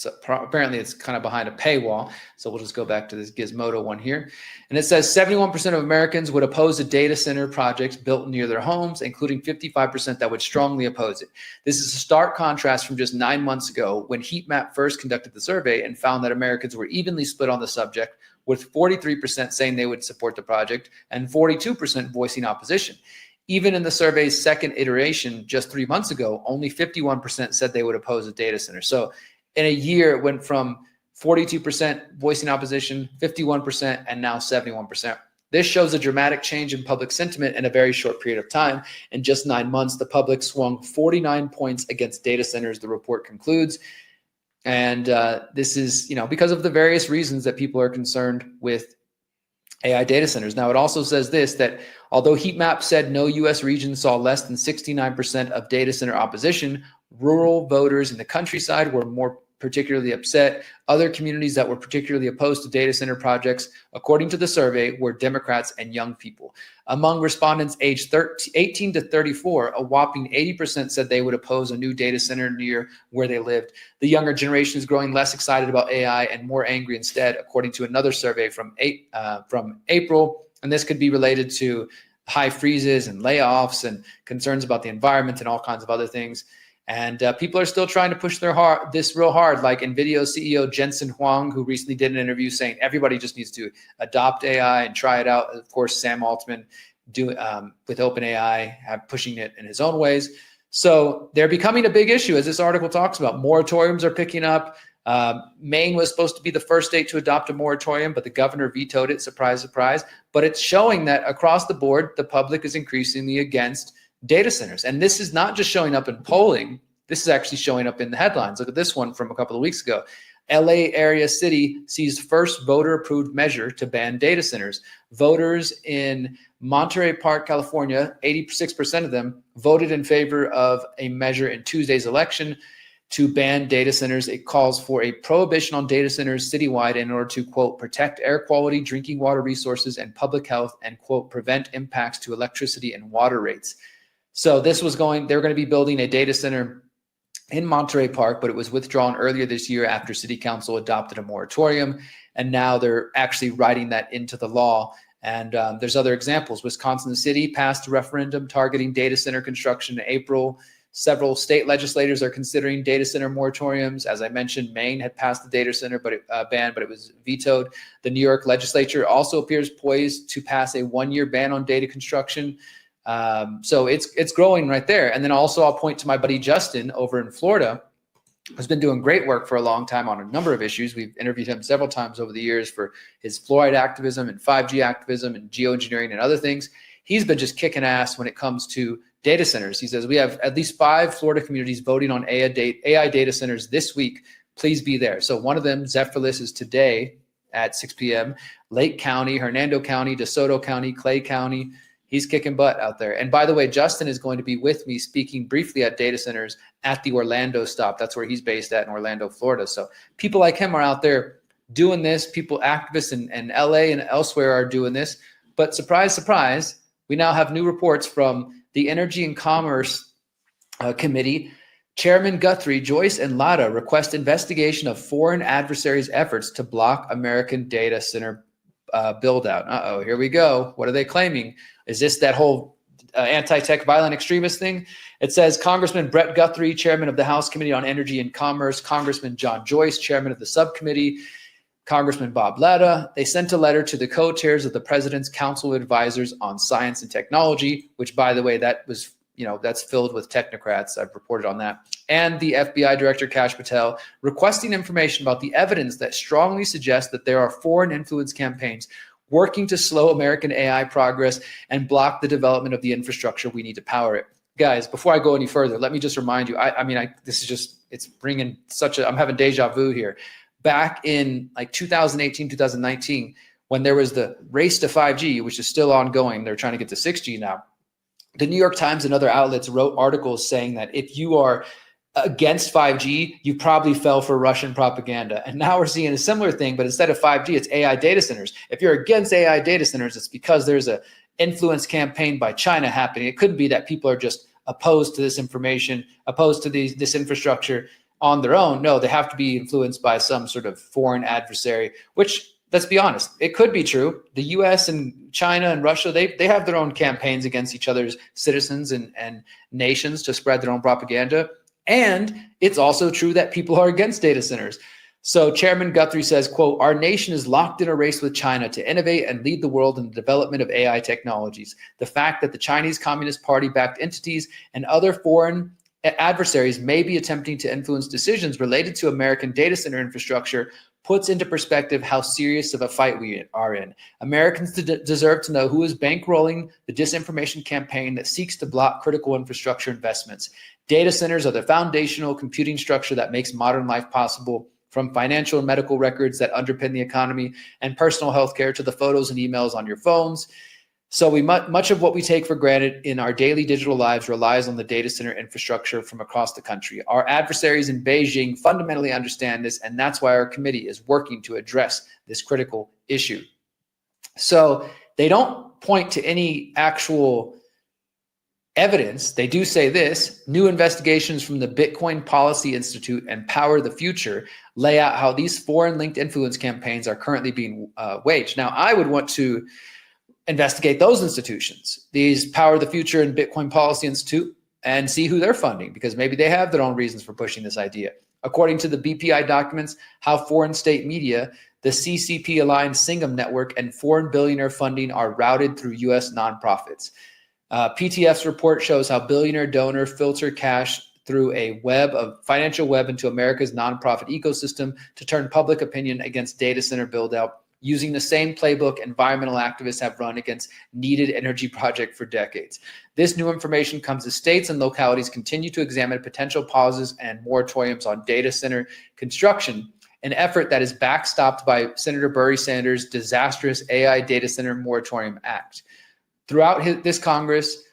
so apparently it's kind of behind a paywall. So we'll just go back to this Gizmodo one here. And it says 71% of Americans would oppose a data center project built near their homes, including 55% that would strongly oppose it. This is a stark contrast from just 9 months ago when Heat Map first conducted the survey and found that Americans were evenly split on the subject, with 43% saying they would support the project and 42% voicing opposition. Even in the survey's second iteration just 3 months ago, only 51% said they would oppose a data center. So in a year, it went from 42% voicing opposition, 51%, and now 71%. This shows a dramatic change in public sentiment in a very short period of time. In just 9 months, the public swung 49 points against data centers, the report concludes. And this is, because of the various reasons that people are concerned with AI data centers. Now, it also says this, that although Heat Map said no U.S. region saw less than 69% of data center opposition, rural voters in the countryside were more particularly upset. Other communities that were particularly opposed to data center projects, according to the survey, were Democrats and young people. Among respondents aged 18 to 34, a whopping 80% said they would oppose a new data center near where they lived. The younger generation is growing less excited about AI and more angry instead, according to another survey from April. And this could be related to high freezes and layoffs and concerns about the environment and all kinds of other things. And people are still trying to push this real hard, like NVIDIA CEO Jensen Huang, who recently did an interview saying everybody just needs to adopt AI and try it out. Of course, Sam Altman with OpenAI pushing it in his own ways. So they're becoming a big issue, as this article talks about. Moratoriums are picking up. Maine was supposed to be the first state to adopt a moratorium, but the governor vetoed it, surprise, surprise. But it's showing that across the board, the public is increasingly against data centers. And this is not just showing up in polling. This is actually showing up in the headlines. Look at this one from a couple of weeks ago. LA area city sees first voter-approved measure to ban data centers. Voters in Monterey Park, California, 86% of them voted in favor of a measure in Tuesday's election to ban data centers. It calls for a prohibition on data centers citywide in order to, quote, protect air quality, drinking water resources, and public health, and, quote, prevent impacts to electricity and water rates. So they were going to be building a data center in Monterey Park, but it was withdrawn earlier this year after City Council adopted a moratorium. And now they're actually writing that into the law. And there's other examples. Wisconsin City passed a referendum targeting data center construction in April. Several state legislators are considering data center moratoriums. As I mentioned, Maine had passed the data center ban, but it was vetoed. The New York legislature also appears poised to pass a one-year ban on data construction. So it's growing right there. And then also I'll point to my buddy Justin over in Florida, who's been doing great work for a long time on a number of issues. We've interviewed him several times over the years for his fluoride activism and 5G activism and geoengineering and other things. He's been just kicking ass when it comes to data centers. He says, we have at least 5 Florida communities voting on AI data centers this week. Please be there. So one of them, Zephyrless, is today at 6 p.m. Lake County, Hernando County, DeSoto County, Clay County. He's kicking butt out there. And by the way, Justin is going to be with me speaking briefly at data centers at the Orlando stop. That's where he's based at in Orlando, Florida. So people like him are out there doing this. People, activists in LA and elsewhere are doing this. But surprise, surprise, we now have new reports from the Energy and Commerce Committee. Chairman Guthrie, Joyce, and Latta request investigation of foreign adversaries' efforts to block American data center build out. Uh-oh, here we go. What are they claiming? Is this that whole anti-tech violent extremist thing? It says Congressman Brett Guthrie, chairman of the House Committee on Energy and Commerce, Congressman John Joyce, chairman of the subcommittee, Congressman Bob Latta, they sent a letter to the co-chairs of the President's Council of Advisors on Science and Technology, which, by the way, that was, that's filled with technocrats. I've reported on that. And the FBI Director Kash Patel, requesting information about the evidence that strongly suggests that there are foreign influence campaigns working to slow American AI progress and block the development of the infrastructure we need to power it. Guys, before I go any further, let me just remind you, this is just, it's bringing I'm having deja vu here. Back in like 2018, 2019, when there was the race to 5G, which is still ongoing, they're trying to get to 6G now. The New York Times and other outlets wrote articles saying that if you are against 5G, you probably fell for Russian propaganda. And now we're seeing a similar thing, but instead of 5G, it's AI data centers. If you're against AI data centers, it's because there's an influence campaign by China happening. It could be that people are just opposed to this information, opposed to this infrastructure on their own. No, they have to be influenced by some sort of foreign adversary, which, let's be honest, it could be true. The US and China and Russia, they have their own campaigns against each other's citizens and nations to spread their own propaganda. And it's also true that people are against data centers. So Chairman Guthrie says, quote, our nation is locked in a race with China to innovate and lead the world in the development of AI technologies. The fact that the Chinese Communist Party-backed entities and other foreign adversaries may be attempting to influence decisions related to American data center infrastructure puts into perspective how serious of a fight we are in. Americans deserve to know who is bankrolling the disinformation campaign that seeks to block critical infrastructure investments. Data centers are the foundational computing structure that makes modern life possible, from financial and medical records that underpin the economy and personal health care to the photos and emails on your phones. So much of what we take for granted in our daily digital lives relies on the data center infrastructure from across the country. Our adversaries in Beijing fundamentally understand this, and that's why our committee is working to address this critical issue. So they don't point to any actual evidence. They do say this: new investigations from the Bitcoin Policy Institute and Power the Future lay out how these foreign-linked influence campaigns are currently being waged. Now, I would want to investigate those institutions, these Power the Future and Bitcoin Policy Institute, and see who they're funding, because maybe they have their own reasons for pushing this idea. According to the BPI documents, how foreign state media, the CCP-aligned Singham network, and foreign billionaire funding are routed through U.S. nonprofits. PTF's report shows how billionaire donors filter cash through a financial web into America's nonprofit ecosystem to turn public opinion against data center build-out, using the same playbook environmental activists have run against needed energy project for decades. This new information comes as states and localities continue to examine potential pauses and moratoriums on data center construction an effort that is backstopped by Senator Bernie Sanders' disastrous AI Data Center Moratorium Act. Throughout this Congress,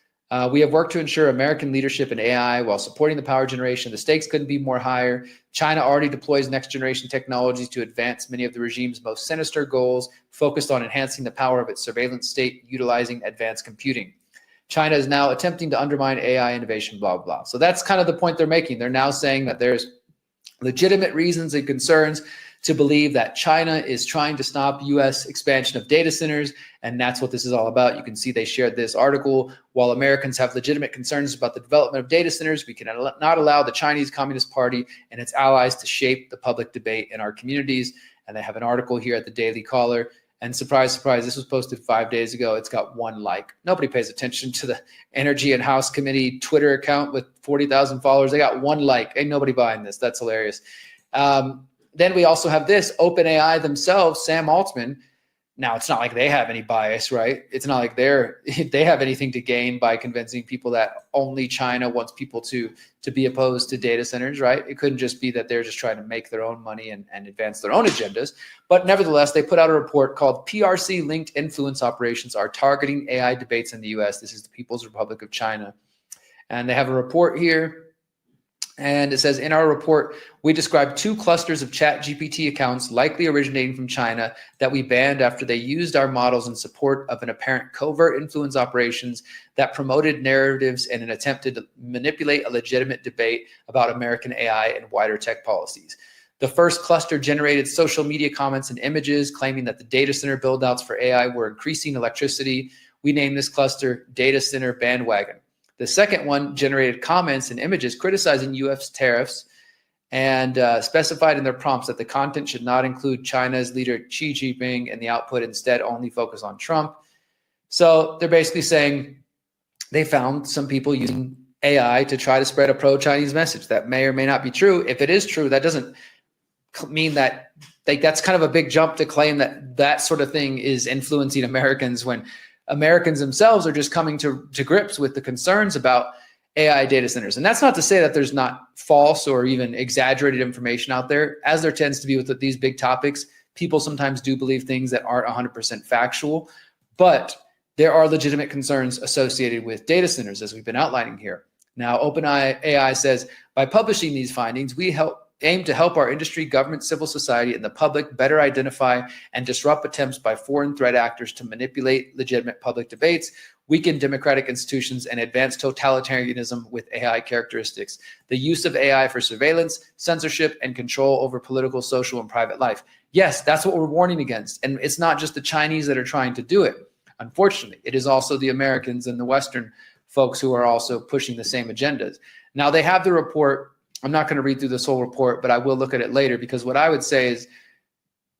we have worked to ensure American leadership in AI while supporting the power generation. The stakes couldn't be more higher. China already deploys next generation technologies to advance many of the regime's most sinister goals, focused on enhancing the power of its surveillance state, utilizing advanced computing. China is now attempting to undermine AI innovation, blah, blah. So that's kind of the point they're making. They're now saying that there's legitimate reasons and concerns to believe that China is trying to stop U.S. expansion of data centers, and that's what this is all about. You can see they shared this article. While Americans have legitimate concerns about the development of data centers, we cannot allow the Chinese Communist Party and its allies to shape the public debate in our communities. And they have an article here at the Daily Caller. And surprise, surprise, this was posted 5 days ago. It's got 1 like. Nobody pays attention to the Energy and House Committee Twitter account with 40,000 followers. They got 1 like. Ain't nobody buying this. That's hilarious. Then we also have this, OpenAI themselves, Sam Altman. Now, it's not like they have any bias, right? It's not like they have anything to gain by convincing people that only China wants people to be opposed to data centers, right? It couldn't just be that they're just trying to make their own money and advance their own agendas. But nevertheless, they put out a report called PRC-Linked Influence Operations Are Targeting AI Debates in the U.S. This is the People's Republic of China. And they have a report here. And it says, in our report, we described 2 clusters of ChatGPT accounts likely originating from China that we banned after they used our models in support of an apparent covert influence operations that promoted narratives in an attempt to manipulate a legitimate debate about American AI and wider tech policies. The first cluster generated social media comments and images claiming that the data center buildouts for AI were increasing electricity. We named this cluster Data Center Bandwagon. The second one generated comments and images criticizing U.S. tariffs and specified in their prompts that the content should not include China's leader Xi Jinping and the output instead only focus on Trump. So they're basically saying they found some people using AI to try to spread a pro-Chinese message. That may or may not be true. If it is true, that doesn't mean that that's kind of a big jump to claim that that sort of thing is influencing Americans when Americans themselves are just coming to grips with the concerns about AI data centers. And that's not to say that there's not false or even exaggerated information out there. As there tends to be with these big topics, people sometimes do believe things that aren't 100% factual, but there are legitimate concerns associated with data centers, as we've been outlining here. Now, OpenAI says, by publishing these findings, we aim to help our industry, government, civil society, and the public better identify and disrupt attempts by foreign threat actors to manipulate legitimate public debates, weaken democratic institutions, and advance totalitarianism with AI characteristics. The use of AI for surveillance, censorship, and control over political, social, and private life. Yes, that's what we're warning against. And it's not just the Chinese that are trying to do it. Unfortunately, it is also the Americans and the Western folks who are also pushing the same agendas. Now, they have the report. I'm not going to read through this whole report, but I will look at it later, because what I would say is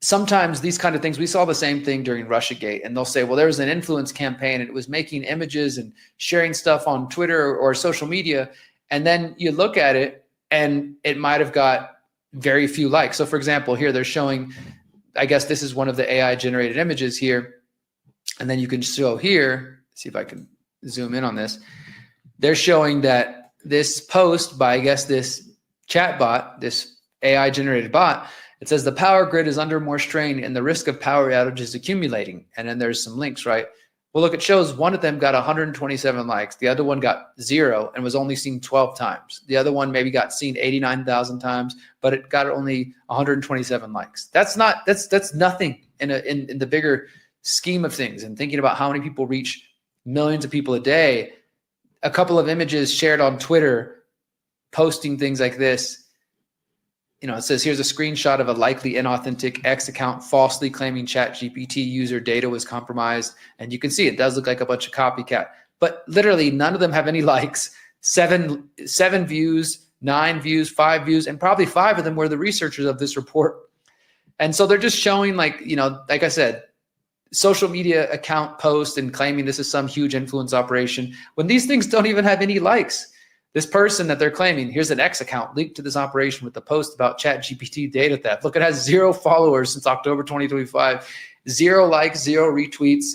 sometimes these kind of things, we saw the same thing during Russiagate, and they'll say, well, there was an influence campaign and it was making images and sharing stuff on Twitter or social media. And then you look at it and it might have got very few likes. So for example, here they're showing, I guess this is one of the AI generated images here. And then you can show here, see if I can zoom in on this. They're showing that this post by, I guess, this chat bot, this AI generated bot, it says the power grid is under more strain and the risk of power outages accumulating. And then there's some links, right? Well, look, it shows one of them got 127 likes. The other one got 0 and was only seen 12 times. The other one maybe got seen 89,000 times, but it got only 127 likes. That's nothing in the bigger scheme of things. And thinking about how many people reach millions of people a day, a couple of images shared on Twitter posting things like this. You know, it says here's a screenshot of a likely inauthentic X account falsely claiming ChatGPT user data was compromised. And you can see it does look like a bunch of copycat, but literally none of them have any likes. Seven views, 9 views, 5 views, and probably 5 of them were the researchers of this report. And so they're just showing, like, you know, like I said, social media account post and claiming this is some huge influence operation when these things don't even have any likes. This person that they're claiming, here's an X account linked to this operation with the post about ChatGPT data theft. Look, it has 0 followers since October 2025, 0 likes, 0 retweets.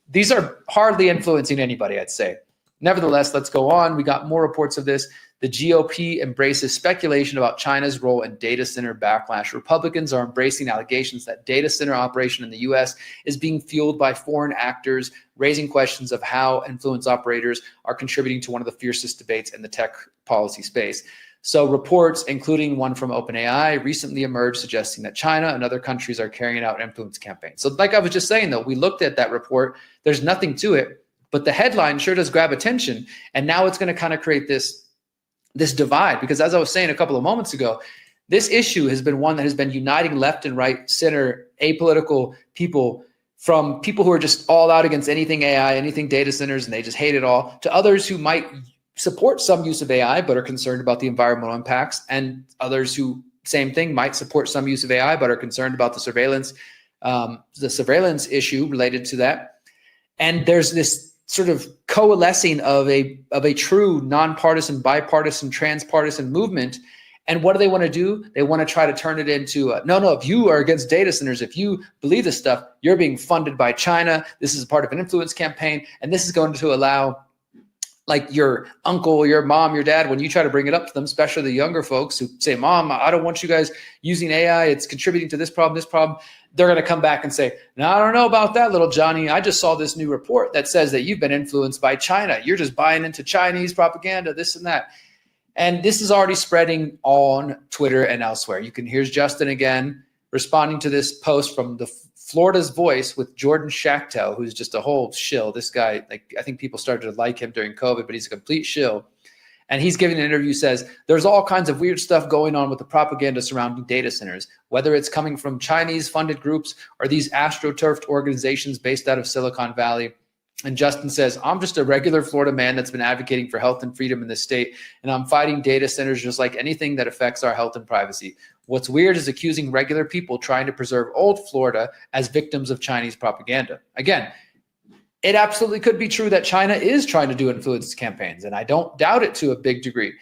These are hardly influencing anybody, I'd say. Nevertheless, let's go on. We got more reports of this. The GOP embraces speculation about China's role in data center backlash. Republicans are embracing allegations that data center operation in the U.S. is being fueled by foreign actors, raising questions of how influence operators are contributing to one of the fiercest debates in the tech policy space. So reports, including one from OpenAI, recently emerged suggesting that China and other countries are carrying out influence campaigns. So like I was just saying, though, we looked at that report. There's nothing to it, but the headline sure does grab attention. And now it's going to kind of create this divide, because as I was saying a couple of moments ago, this issue has been one that has been uniting left and right, center, apolitical people, from people who are just all out against anything AI, anything data centers, and they just hate it all, to others who might support some use of AI but are concerned about the environmental impacts, and others who, same thing, might support some use of AI but are concerned about the surveillance issue related to that. And there's this sort of coalescing of a true nonpartisan, bipartisan, transpartisan movement. And what do they want to do? They want to try to turn it into, no, if you are against data centers, if you believe this stuff, you're being funded by China. This is part of an influence campaign. And this is going to allow, like, your uncle, your mom, your dad, when you try to bring it up to them, especially the younger folks who say, Mom, I don't want you guys using AI. It's contributing to this problem. They're going to come back and say, no, I don't know about that, little Johnny. I just saw this new report that says that you've been influenced by China. You're just buying into Chinese propaganda, this and that. And this is already spreading on Twitter and elsewhere. Here's Justin again responding to this post from the Florida's Voice with Jordan Schachtel, who's just a whole shill. This guy, like, I think people started to like him during COVID, but he's a complete shill. And he's giving an interview, says, there's all kinds of weird stuff going on with the propaganda surrounding data centers, whether it's coming from Chinese-funded groups or these astroturfed organizations based out of Silicon Valley. And Justin says, I'm just a regular Florida man that's been advocating for health and freedom in this state, and I'm fighting data centers just like anything that affects our health and privacy. What's weird is accusing regular people trying to preserve old Florida as victims of Chinese propaganda. Again, it absolutely could be true that China is trying to do influence campaigns, and I don't doubt it to a big degree.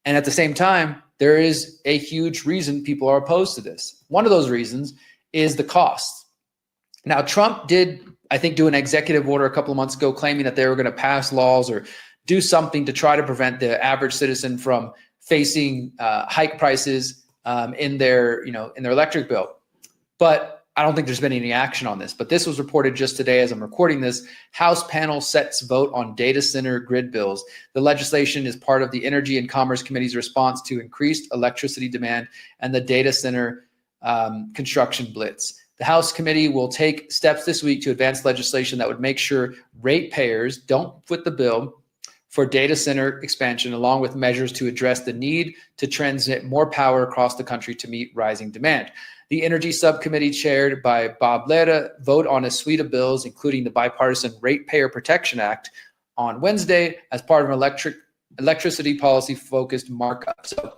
And at the same time, there is a huge reason people are opposed to this. One of those reasons is the cost. Now, Trump did, I think, do an executive order a couple of months ago claiming that they were going to pass laws or do something to try to prevent the average citizen from facing hike prices in their electric bill. But I don't think there's been any action on this, but this was reported just today as I'm recording this. House panel sets vote on data center grid bills. The legislation is part of the Energy and Commerce Committee's response to increased electricity demand and the data center construction blitz. The House committee will take steps this week to advance legislation that would make sure ratepayers don't foot the bill for data center expansion, along with measures to address the need to transmit more power across the country to meet rising demand. The Energy Subcommittee, chaired by Bob Leda, vote on a suite of bills, including the bipartisan Ratepayer Protection Act, on Wednesday as part of an electricity policy-focused markup. So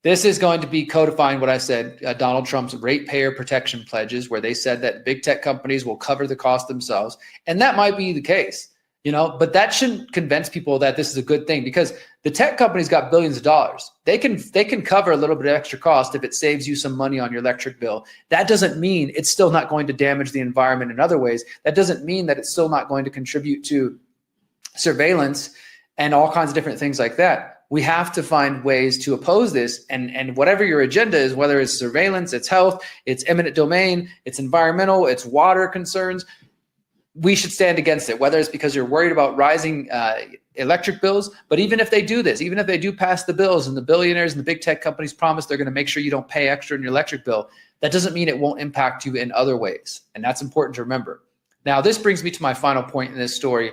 this is going to be codifying what I said, Donald Trump's ratepayer protection pledges, where they said that big tech companies will cover the cost themselves. And that might be the case, but that shouldn't convince people that this is a good thing, because the tech companies got billions of dollars. They can cover a little bit of extra cost if it saves you some money on your electric bill. That doesn't mean it's still not going to damage the environment in other ways. That doesn't mean that it's still not going to contribute to surveillance and all kinds of different things like that. We have to find ways to oppose this, and whatever your agenda is, whether it's surveillance, it's health, it's eminent domain, it's environmental, it's water concerns, we should stand against it, whether it's because you're worried about rising electric bills. But even if they do this, even if they do pass the bills and the billionaires and the big tech companies promise they're going to make sure you don't pay extra in your electric bill, that doesn't mean it won't impact you in other ways. And that's important to remember. Now, this brings me to my final point in this story,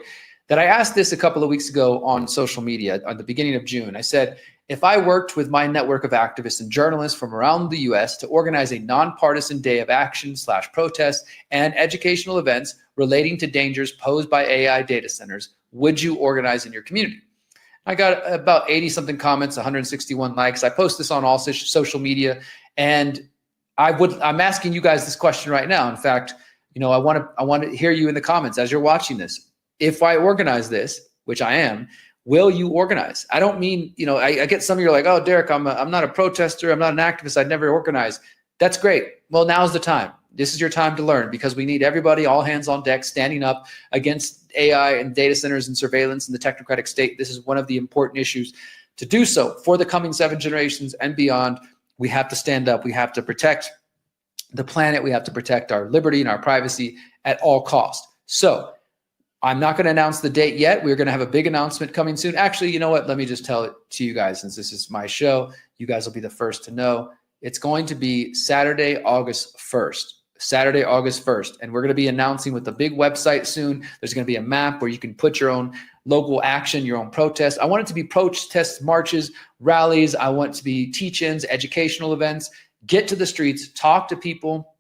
that I asked this a couple of weeks ago on social media at the beginning of June. I said, if I worked with my network of activists and journalists from around the US to organize a nonpartisan day of action / protest and educational events relating to dangers posed by AI data centers, would you organize in your community? I got about 80 something comments, 161 likes. I post this on all social media, and I'm asking you guys this question right now. In fact, I want to hear you in the comments as you're watching this. If I organize this, which I am, will you organize? I don't mean, I get some of you are like, oh, Derrick, I'm not a protester. I'm not an activist. I'd never organize. That's great. Well, now's the time. This is your time to learn, because we need everybody, all hands on deck, standing up against AI and data centers and surveillance and the technocratic state. This is one of the important issues to do so for the coming 7 generations and beyond, we have to stand up. We have to protect the planet. We have to protect our liberty and our privacy at all costs. So I'm not going to announce the date yet. We're going to have a big announcement coming soon. Actually, you know what? Let me just tell it to you guys, since this is my show. You guys will be the first to know. It's going to be Saturday, August 1st. Saturday, August 1st. And we're going to be announcing with a big website soon. There's going to be a map where you can put your own local action, your own protest. I want it to be protests, marches, rallies. I want it to be teach-ins, educational events. Get to the streets, talk to people,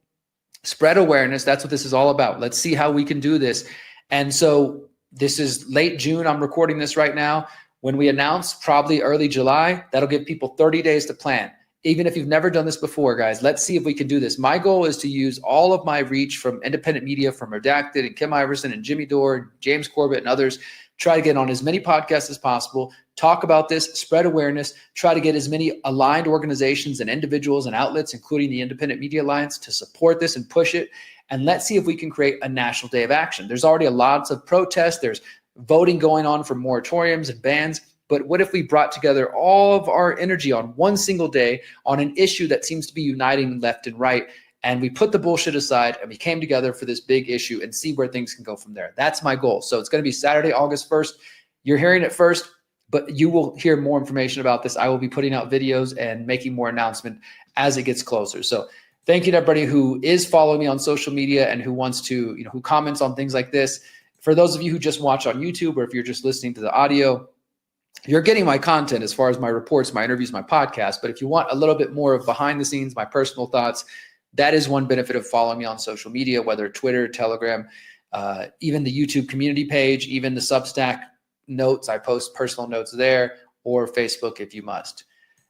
spread awareness. That's what this is all about. Let's see how we can do this. And so this is late June. I'm recording this right now. When we announce, probably early July, that'll give people 30 days to plan. Even if you've never done this before, guys, let's see if we can do this. My goal is to use all of my reach from independent media, from Redacted and Kim Iverson and Jimmy Dore, James Corbett and others, try to get on as many podcasts as possible, talk about this, spread awareness, try to get as many aligned organizations and individuals and outlets, including the Independent Media Alliance, to support this and push it. And let's see if we can create a national day of action. There's already lots of protests. There's voting going on for moratoriums and bans. But what if we brought together all of our energy on one single day on an issue that seems to be uniting left and right, and we put the bullshit aside and we came together for this big issue and see where things can go from there? That's my goal. So it's going to be Saturday, August 1st. You're hearing it first, but you will hear more information about this. I will be putting out videos and making more announcement as it gets closer. So thank you to everybody who is following me on social media and who wants to, who comments on things like this. For those of you who just watch on YouTube, or if you're just listening to the audio, you're getting my content as far as my reports, my interviews, my podcast. But if you want a little bit more of behind the scenes, my personal thoughts, that is one benefit of following me on social media, whether Twitter, Telegram, even the YouTube community page, even the Substack notes. I post personal notes there, or Facebook if you must.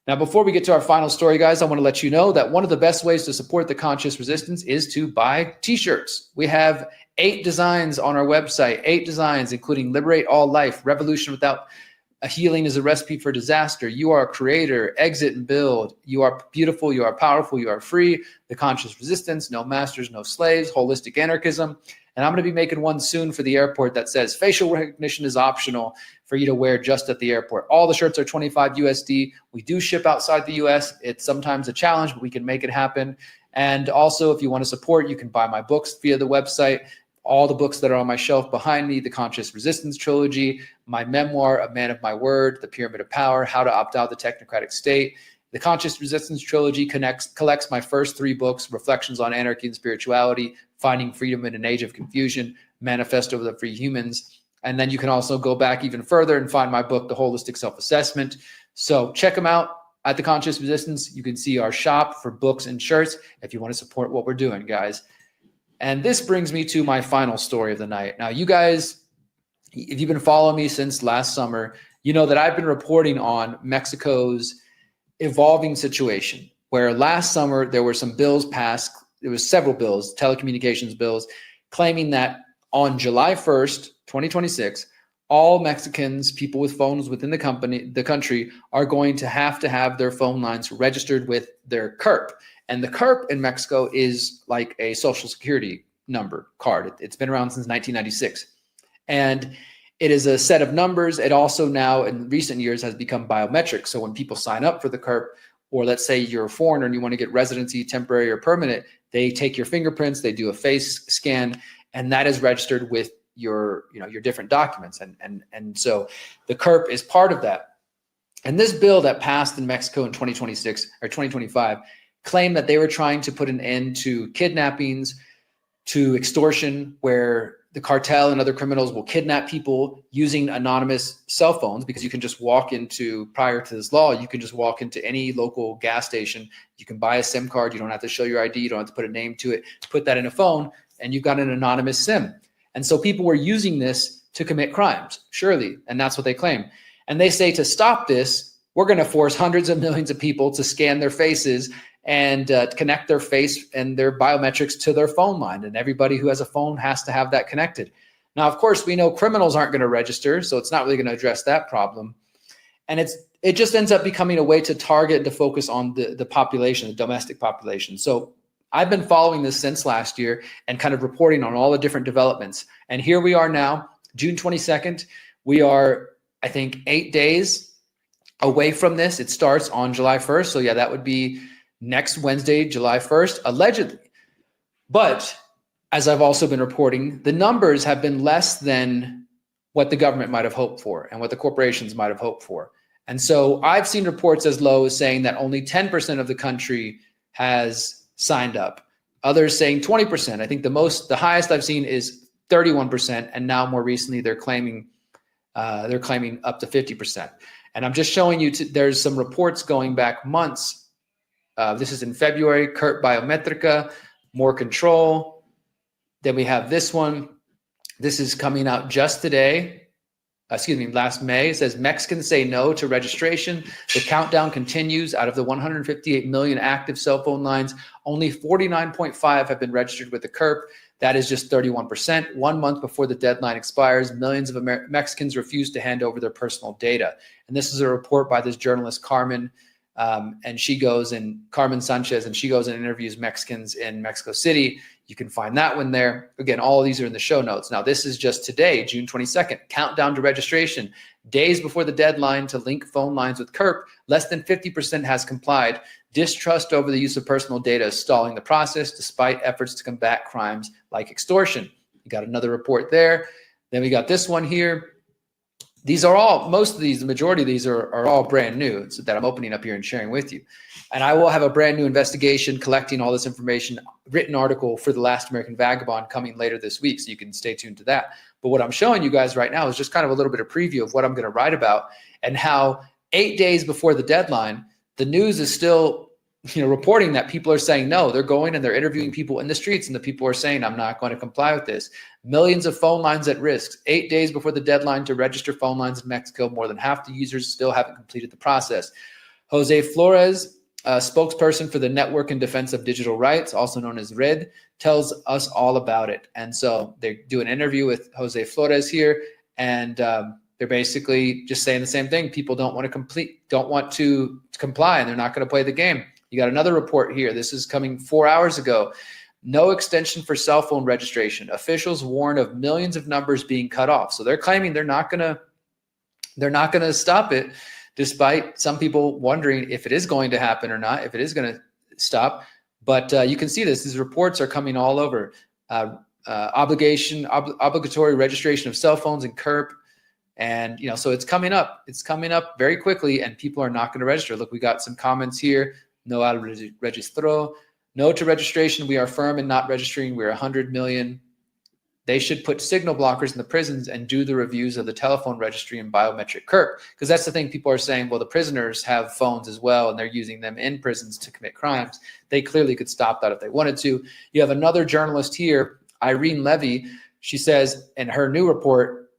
Now, before we get to our final story, guys, I want to let you know that one of the best ways to support the conscious resistance is to buy t-shirts. We have 8 designs on our website, 8 designs, including Liberate All Life, Revolution Without a Healing is a Recipe for Disaster, You Are a Creator, Exit and Build, You Are Beautiful, You Are Powerful, You Are Free, The Conscious Resistance, No Masters, No Slaves, Holistic Anarchism. And I'm going to be making one soon for the airport that says facial recognition is optional for you to wear just at the airport. All the shirts are $25 USD. We do ship outside the US. It's sometimes a challenge, but we can make it happen. And also, if you want to support, you can buy my books via the website. All the books that are on my shelf behind me, the Conscious Resistance Trilogy, my memoir, A Man of My Word, The Pyramid of Power, How to Opt Out of the Technocratic State. The Conscious Resistance Trilogy collects my first 3 books, Reflections on Anarchy and Spirituality, Finding Freedom in an Age of Confusion, Manifesto of the Free Humans. And then you can also go back even further and find my book, The Holistic Self-Assessment. So check them out at The Conscious Resistance. You can see our shop for books and shirts if you want to support what we're doing, guys. And this brings me to my final story of the night. Now, you guys, if you've been following me since last summer, you know that I've been reporting on Mexico's evolving situation, where last summer there were some bills passed. There was several bills, telecommunications bills, claiming that on July 1st, 2026, all Mexicans, people with phones within the country, are going to have their phone lines registered with their CURP. And the CURP in Mexico is like a social security number card. It's been around since 1996. And it is a set of numbers. It also now in recent years has become biometric. So when people sign up for the CURP, or let's say you're a foreigner and you want to get residency, temporary or permanent, they take your fingerprints, they do a face scan, and that is registered with your different documents. And so the CURP is part of that. And this bill that passed in Mexico in 2026 or 2025 claimed that they were trying to put an end to kidnappings, to extortion, where the cartel and other criminals will kidnap people using anonymous cell phones, because you can just walk into, prior to this law, you can just walk into any local gas station. You can buy a SIM card. You don't have to show your ID. You don't have to put a name to it. Put that in a phone, and you've got an anonymous SIM. And so people were using this to commit crimes, surely. And that's what they claim. And they say to stop this, we're going to force hundreds of millions of people to scan their faces and connect their face and their biometrics to their phone line. And everybody who has a phone has to have that connected. Now, of course, we know criminals aren't going to register, so it's not really going to address that problem. And it just ends up becoming a way to target and to focus on the population, the domestic population. So I've been following this since last year and kind of reporting on all the different developments. And here we are now, June 22nd. We are, I think, 8 days away from this. It starts on July 1st. So yeah, that would be next Wednesday, July 1st, allegedly. But as I've also been reporting, the numbers have been less than what the government might have hoped for and what the corporations might have hoped for. And so I've seen reports as low as saying that only 10% of the country has signed up. Others saying 20%. I think the highest I've seen is 31%, and now more recently they're claiming up to 50%. And I'm just showing you. There's some reports going back months. This is in February. Kurt Biometrica, more control. Then we have this one. This is coming out just today. Last May. It says Mexicans say no to registration. The countdown continues. Out of the 158 million active cell phone lines, only 49.5 have been registered with the CURP. That is just 31%. 1 month before the deadline expires, millions of Mexicans refuse to hand over their personal data. And this is a report by this journalist, Carmen, Carmen Sanchez, and she goes and interviews Mexicans in Mexico City. You can find that one there. Again, all of these are in the show notes. Now, this is just today, June 22nd, countdown to registration. Days before the deadline to link phone lines with CURP, less than 50% has complied. Distrust over the use of personal data is stalling the process despite efforts to combat crimes like extortion. You got another report there. Then we got this one here. These are all, the majority of these are all brand new that I'm opening up here and sharing with you. And I will have a brand new investigation collecting all this information, written article for The Last American Vagabond coming later this week. So you can stay tuned to that. But what I'm showing you guys right now is just kind of a little bit of preview of what I'm going to write about and how 8 days before the deadline, the news is still reporting that people are saying no. They're going and they're interviewing people in the streets, and the people are saying, I'm not going to comply with this. Millions of phone lines at risk. 8 days before the deadline to register phone lines in Mexico, more than half the users still haven't completed the process. Jose Flores, spokesperson for the Network in Defense of Digital Rights, also known as RED, tells us all about it. And so they do an interview with Jose Flores here, and they're basically just saying the same thing. People don't want to comply, and they're not going to play the game. You got another report here. This is coming 4 hours ago. No extension for cell phone registration. Officials warn of millions of numbers being cut off. So they're claiming they're not going to stop it, despite some people wondering if it is going to happen or not, if it is going to stop. But you can see this. These reports are coming all over. Obligatory registration of cell phones and CURP. And, so it's coming up. It's coming up very quickly, and people are not going to register. Look, we got some comments here. No al registro. No to registration. We are firm in not registering. We're 100 million. They should put signal blockers in the prisons and do the reviews of the telephone registry and biometric CURP. Because that's the thing, people are saying, well, the prisoners have phones as well, and they're using them in prisons to commit crimes. They clearly could stop that if they wanted to. You have another journalist here, Irene Levy. She says in her new report,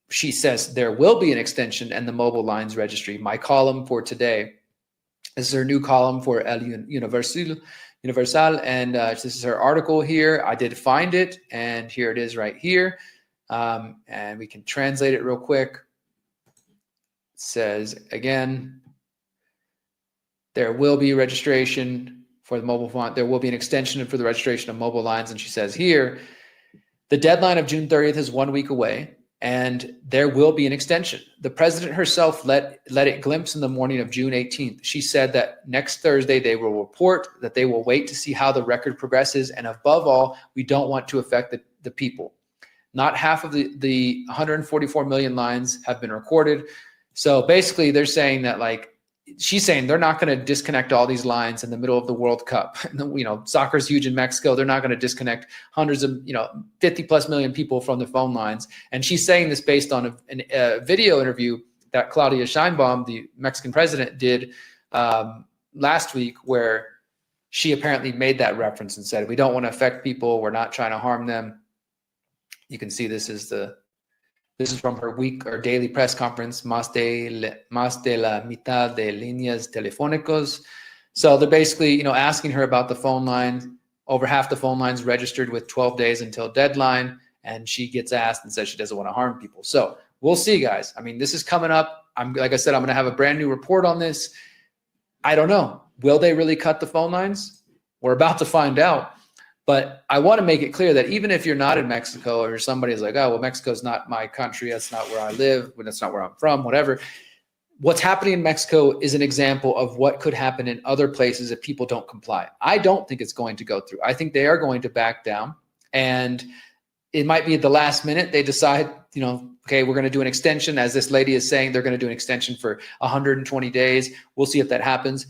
she says there will be an extension in the mobile lines registry. My column for today. This is her new column for El Universal, and this is her article here. I did find it, and here it is right here. And we can translate it real quick. It says, again, there will be registration for the mobile phone. There will be an extension for the registration of mobile lines. And she says here, the deadline of June 30th is 1 week away, and there will be an extension. The president herself let it glimpse in the morning of June 18th. She said that next Thursday they will report, that they will wait to see how the record progresses. And above all, we don't want to affect the people. Not half of the 144 million lines have been recorded. So basically they're saying that, like, she's saying they're not going to disconnect all these lines in the middle of the World Cup. Soccer's huge in Mexico. They're not going to disconnect hundreds of, 50 plus million people from the phone lines. And she's saying this based on a video interview that Claudia Sheinbaum, the Mexican president, did last week, where she apparently made that reference and said, we don't want to affect people. We're not trying to harm them. You can see this is from her daily press conference, más de la mitad de líneas telefónicos. So they're basically, asking her about the phone lines. Over half the phone lines registered with 12 days until deadline. And she gets asked and says she doesn't want to harm people. So we'll see, guys. I mean, this is coming up. Like I said, I'm going to have a brand new report on this. I don't know. Will they really cut the phone lines? We're about to find out. But I want to make it clear that even if you're not in Mexico, or somebody's like, oh, well, Mexico's not my country, that's not where I live, that's not where I'm from, whatever. what's happening in Mexico is an example of what could happen in other places if people don't comply. I don't think it's going to go through. I think they are going to back down, and it might be at the last minute they decide, okay, we're going to do an extension. As this lady is saying, they're going to do an extension for 120 days. We'll see if that happens.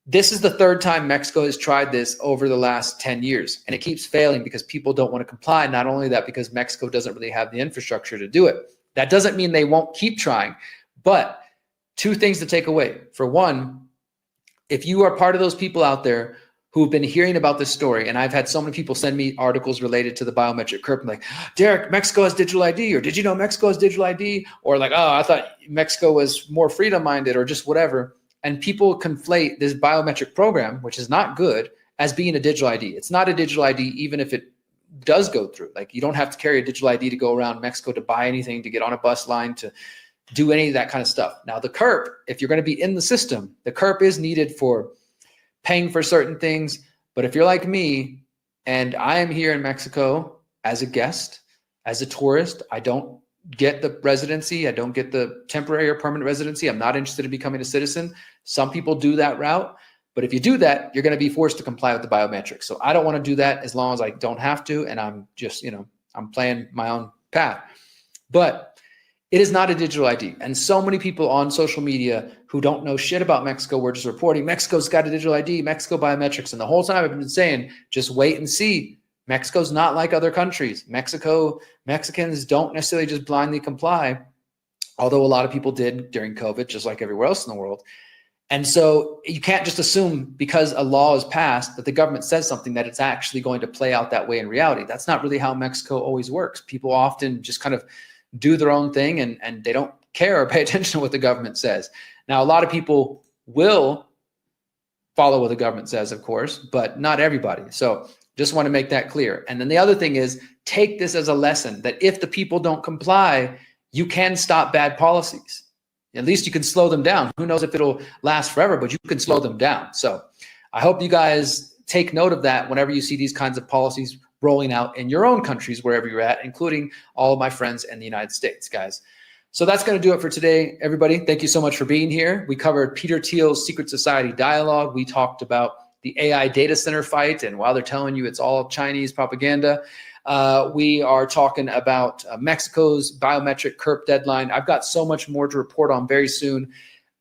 This is the third time Mexico has tried this over the last 10 years, and it keeps failing because people don't want to comply. Not only that, because Mexico doesn't really have the infrastructure to do it. That doesn't mean they won't keep trying, but two things to take away. For one, if you are part of those people out there who've been hearing about this story, and I've had so many people send me articles related to the biometric curve, like, Derrick, Mexico has digital ID, or did you know Mexico has digital ID? Or like, oh, I thought Mexico was more freedom-minded, or just whatever. And people conflate this biometric program, which is not good, as being a digital ID. It's not a digital ID, even if it does go through. Like, you don't have to carry a digital ID to go around Mexico to buy anything, to get on a bus line, to do any of that kind of stuff. Now, the CURP, if you're going to be in the system, the CURP is needed for paying for certain things. But if you're like me, and I am here in Mexico as a guest, as a tourist, I don't get the residency. I don't get the temporary or permanent residency. I'm not interested in becoming a citizen. Some people do that route. But if you do that, you're going to be forced to comply with the biometrics. So I don't want to do that as long as I don't have to. And I'm just, I'm playing my own path. But it is not a digital ID. And so many people on social media who don't know shit about Mexico were just reporting, Mexico's got a digital ID, Mexico biometrics. And the whole time I've been saying, just wait and see. Mexico's not like other countries. Mexicans don't necessarily just blindly comply, although a lot of people did during COVID, just like everywhere else in the world. And so you can't just assume because a law is passed that the government says something that it's actually going to play out that way in reality. That's not really how Mexico always works. People often just kind of do their own thing and they don't care or pay attention to what the government says. Now, a lot of people will follow what the government says, of course, but not everybody. So just want to make that clear. And then the other thing is, take this as a lesson that if the people don't comply, you can stop bad policies. At least you can slow them down. Who knows if it'll last forever, but you can slow them down. So I hope you guys take note of that whenever you see these kinds of policies rolling out in your own countries, wherever you're at, including all of my friends in the United States, guys. So that's going to do it for today, everybody. Thank you so much for being here. We covered Peter Thiel's Secret Society Dialog. We talked about the AI data center fight, and while they're telling you it's all Chinese propaganda, we are talking about Mexico's biometric CURP deadline. I've got so much more to report on very soon.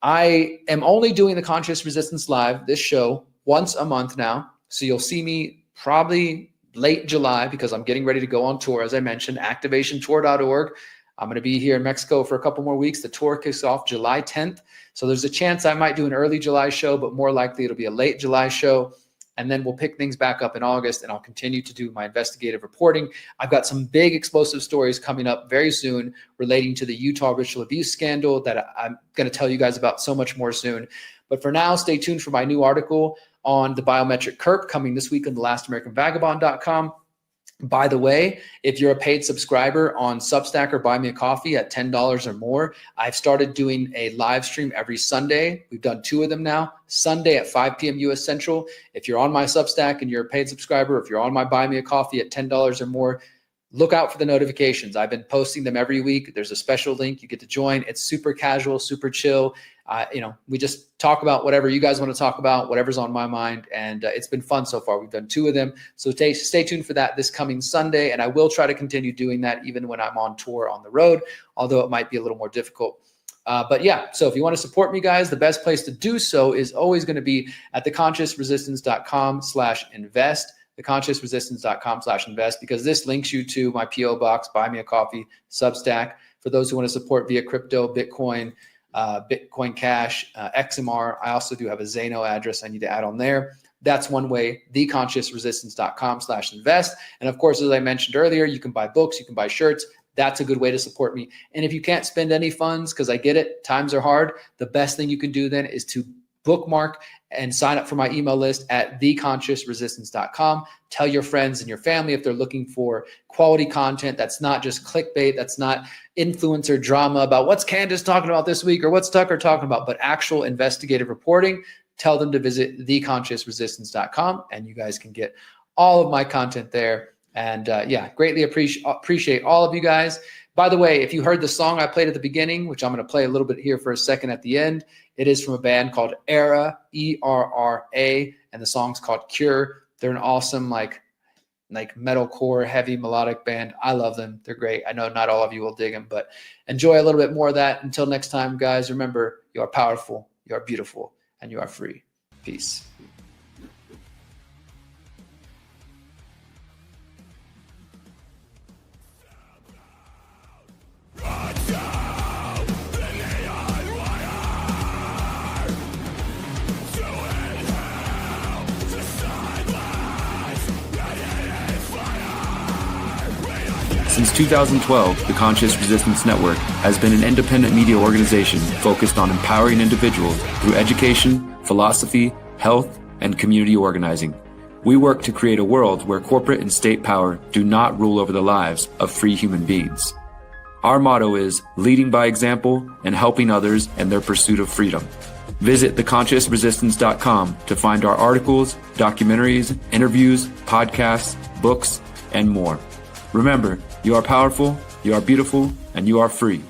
I am only doing the Conscious Resistance Live, this show, once a month now. So you'll see me probably late July because I'm getting ready to go on tour, as I mentioned, activationtour.org. I'm going to be here in Mexico for a couple more weeks. The tour kicks off July 10th. So there's a chance I might do an early July show, but more likely it'll be a late July show. And then we'll pick things back up in August, and I'll continue to do my investigative reporting. I've got some big explosive stories coming up very soon relating to the Utah ritual abuse scandal that I'm going to tell you guys about so much more soon. But for now, stay tuned for my new article on the biometric CURP coming this week on thelastAmericanVagabond.com. By the way, if you're a paid subscriber on Substack or Buy Me a Coffee at $10 or more, I've started doing a live stream every Sunday. We've done 2 of them now, Sunday at 5 p.m. U.S. Central. If you're on my Substack and you're a paid subscriber, if you're on my Buy Me a Coffee at $10 or more, look out for the notifications. I've been posting them every week. There's a special link you get to join. It's super casual, super chill. We just talk about whatever you guys want to talk about, whatever's on my mind. And it's been fun so far. We've done 2 of them. So stay tuned for that this coming Sunday. And I will try to continue doing that even when I'm on tour on the road, although it might be a little more difficult. But yeah, so if you want to support me, guys, the best place to do so is always going to be at theconsciousresistance.com/invest. theconsciousresistance.com/invest, because this links you to my PO box, Buy Me a Coffee, Substack, for those who want to support via crypto, Bitcoin, Bitcoin Cash, XMR. I also do have a Zano address I need to add on there. That's one way, theconsciousresistance.com/invest. And of course, as I mentioned earlier, you can buy books, you can buy shirts. That's a good way to support me. And if you can't spend any funds, because I get it, times are hard, the best thing you can do then is to bookmark and sign up for my email list at theconsciousresistance.com. Tell your friends and your family if they're looking for quality content that's not just clickbait, that's not influencer drama about what's Candace talking about this week or what's Tucker talking about, but actual investigative reporting. Tell them to visit theconsciousresistance.com, and you guys can get all of my content there. And greatly appreciate all of you guys. By the way, if you heard the song I played at the beginning, which I'm going to play a little bit here for a second at the end, it is from a band called Era, ERRA, and the song's called Cure. They're an awesome, like metalcore, heavy melodic band. I love them. They're great. I know not all of you will dig them, but enjoy a little bit more of that. Until next time, guys, remember, you are powerful, you are beautiful, and you are free. Peace. Since 2012, the Conscious Resistance Network has been an independent media organization focused on empowering individuals through education, philosophy, health, and community organizing. We work to create a world where corporate and state power do not rule over the lives of free human beings. Our motto is leading by example and helping others in their pursuit of freedom. Visit theconsciousresistance.com to find our articles, documentaries, interviews, podcasts, books, and more. Remember, you are powerful, you are beautiful, and you are free.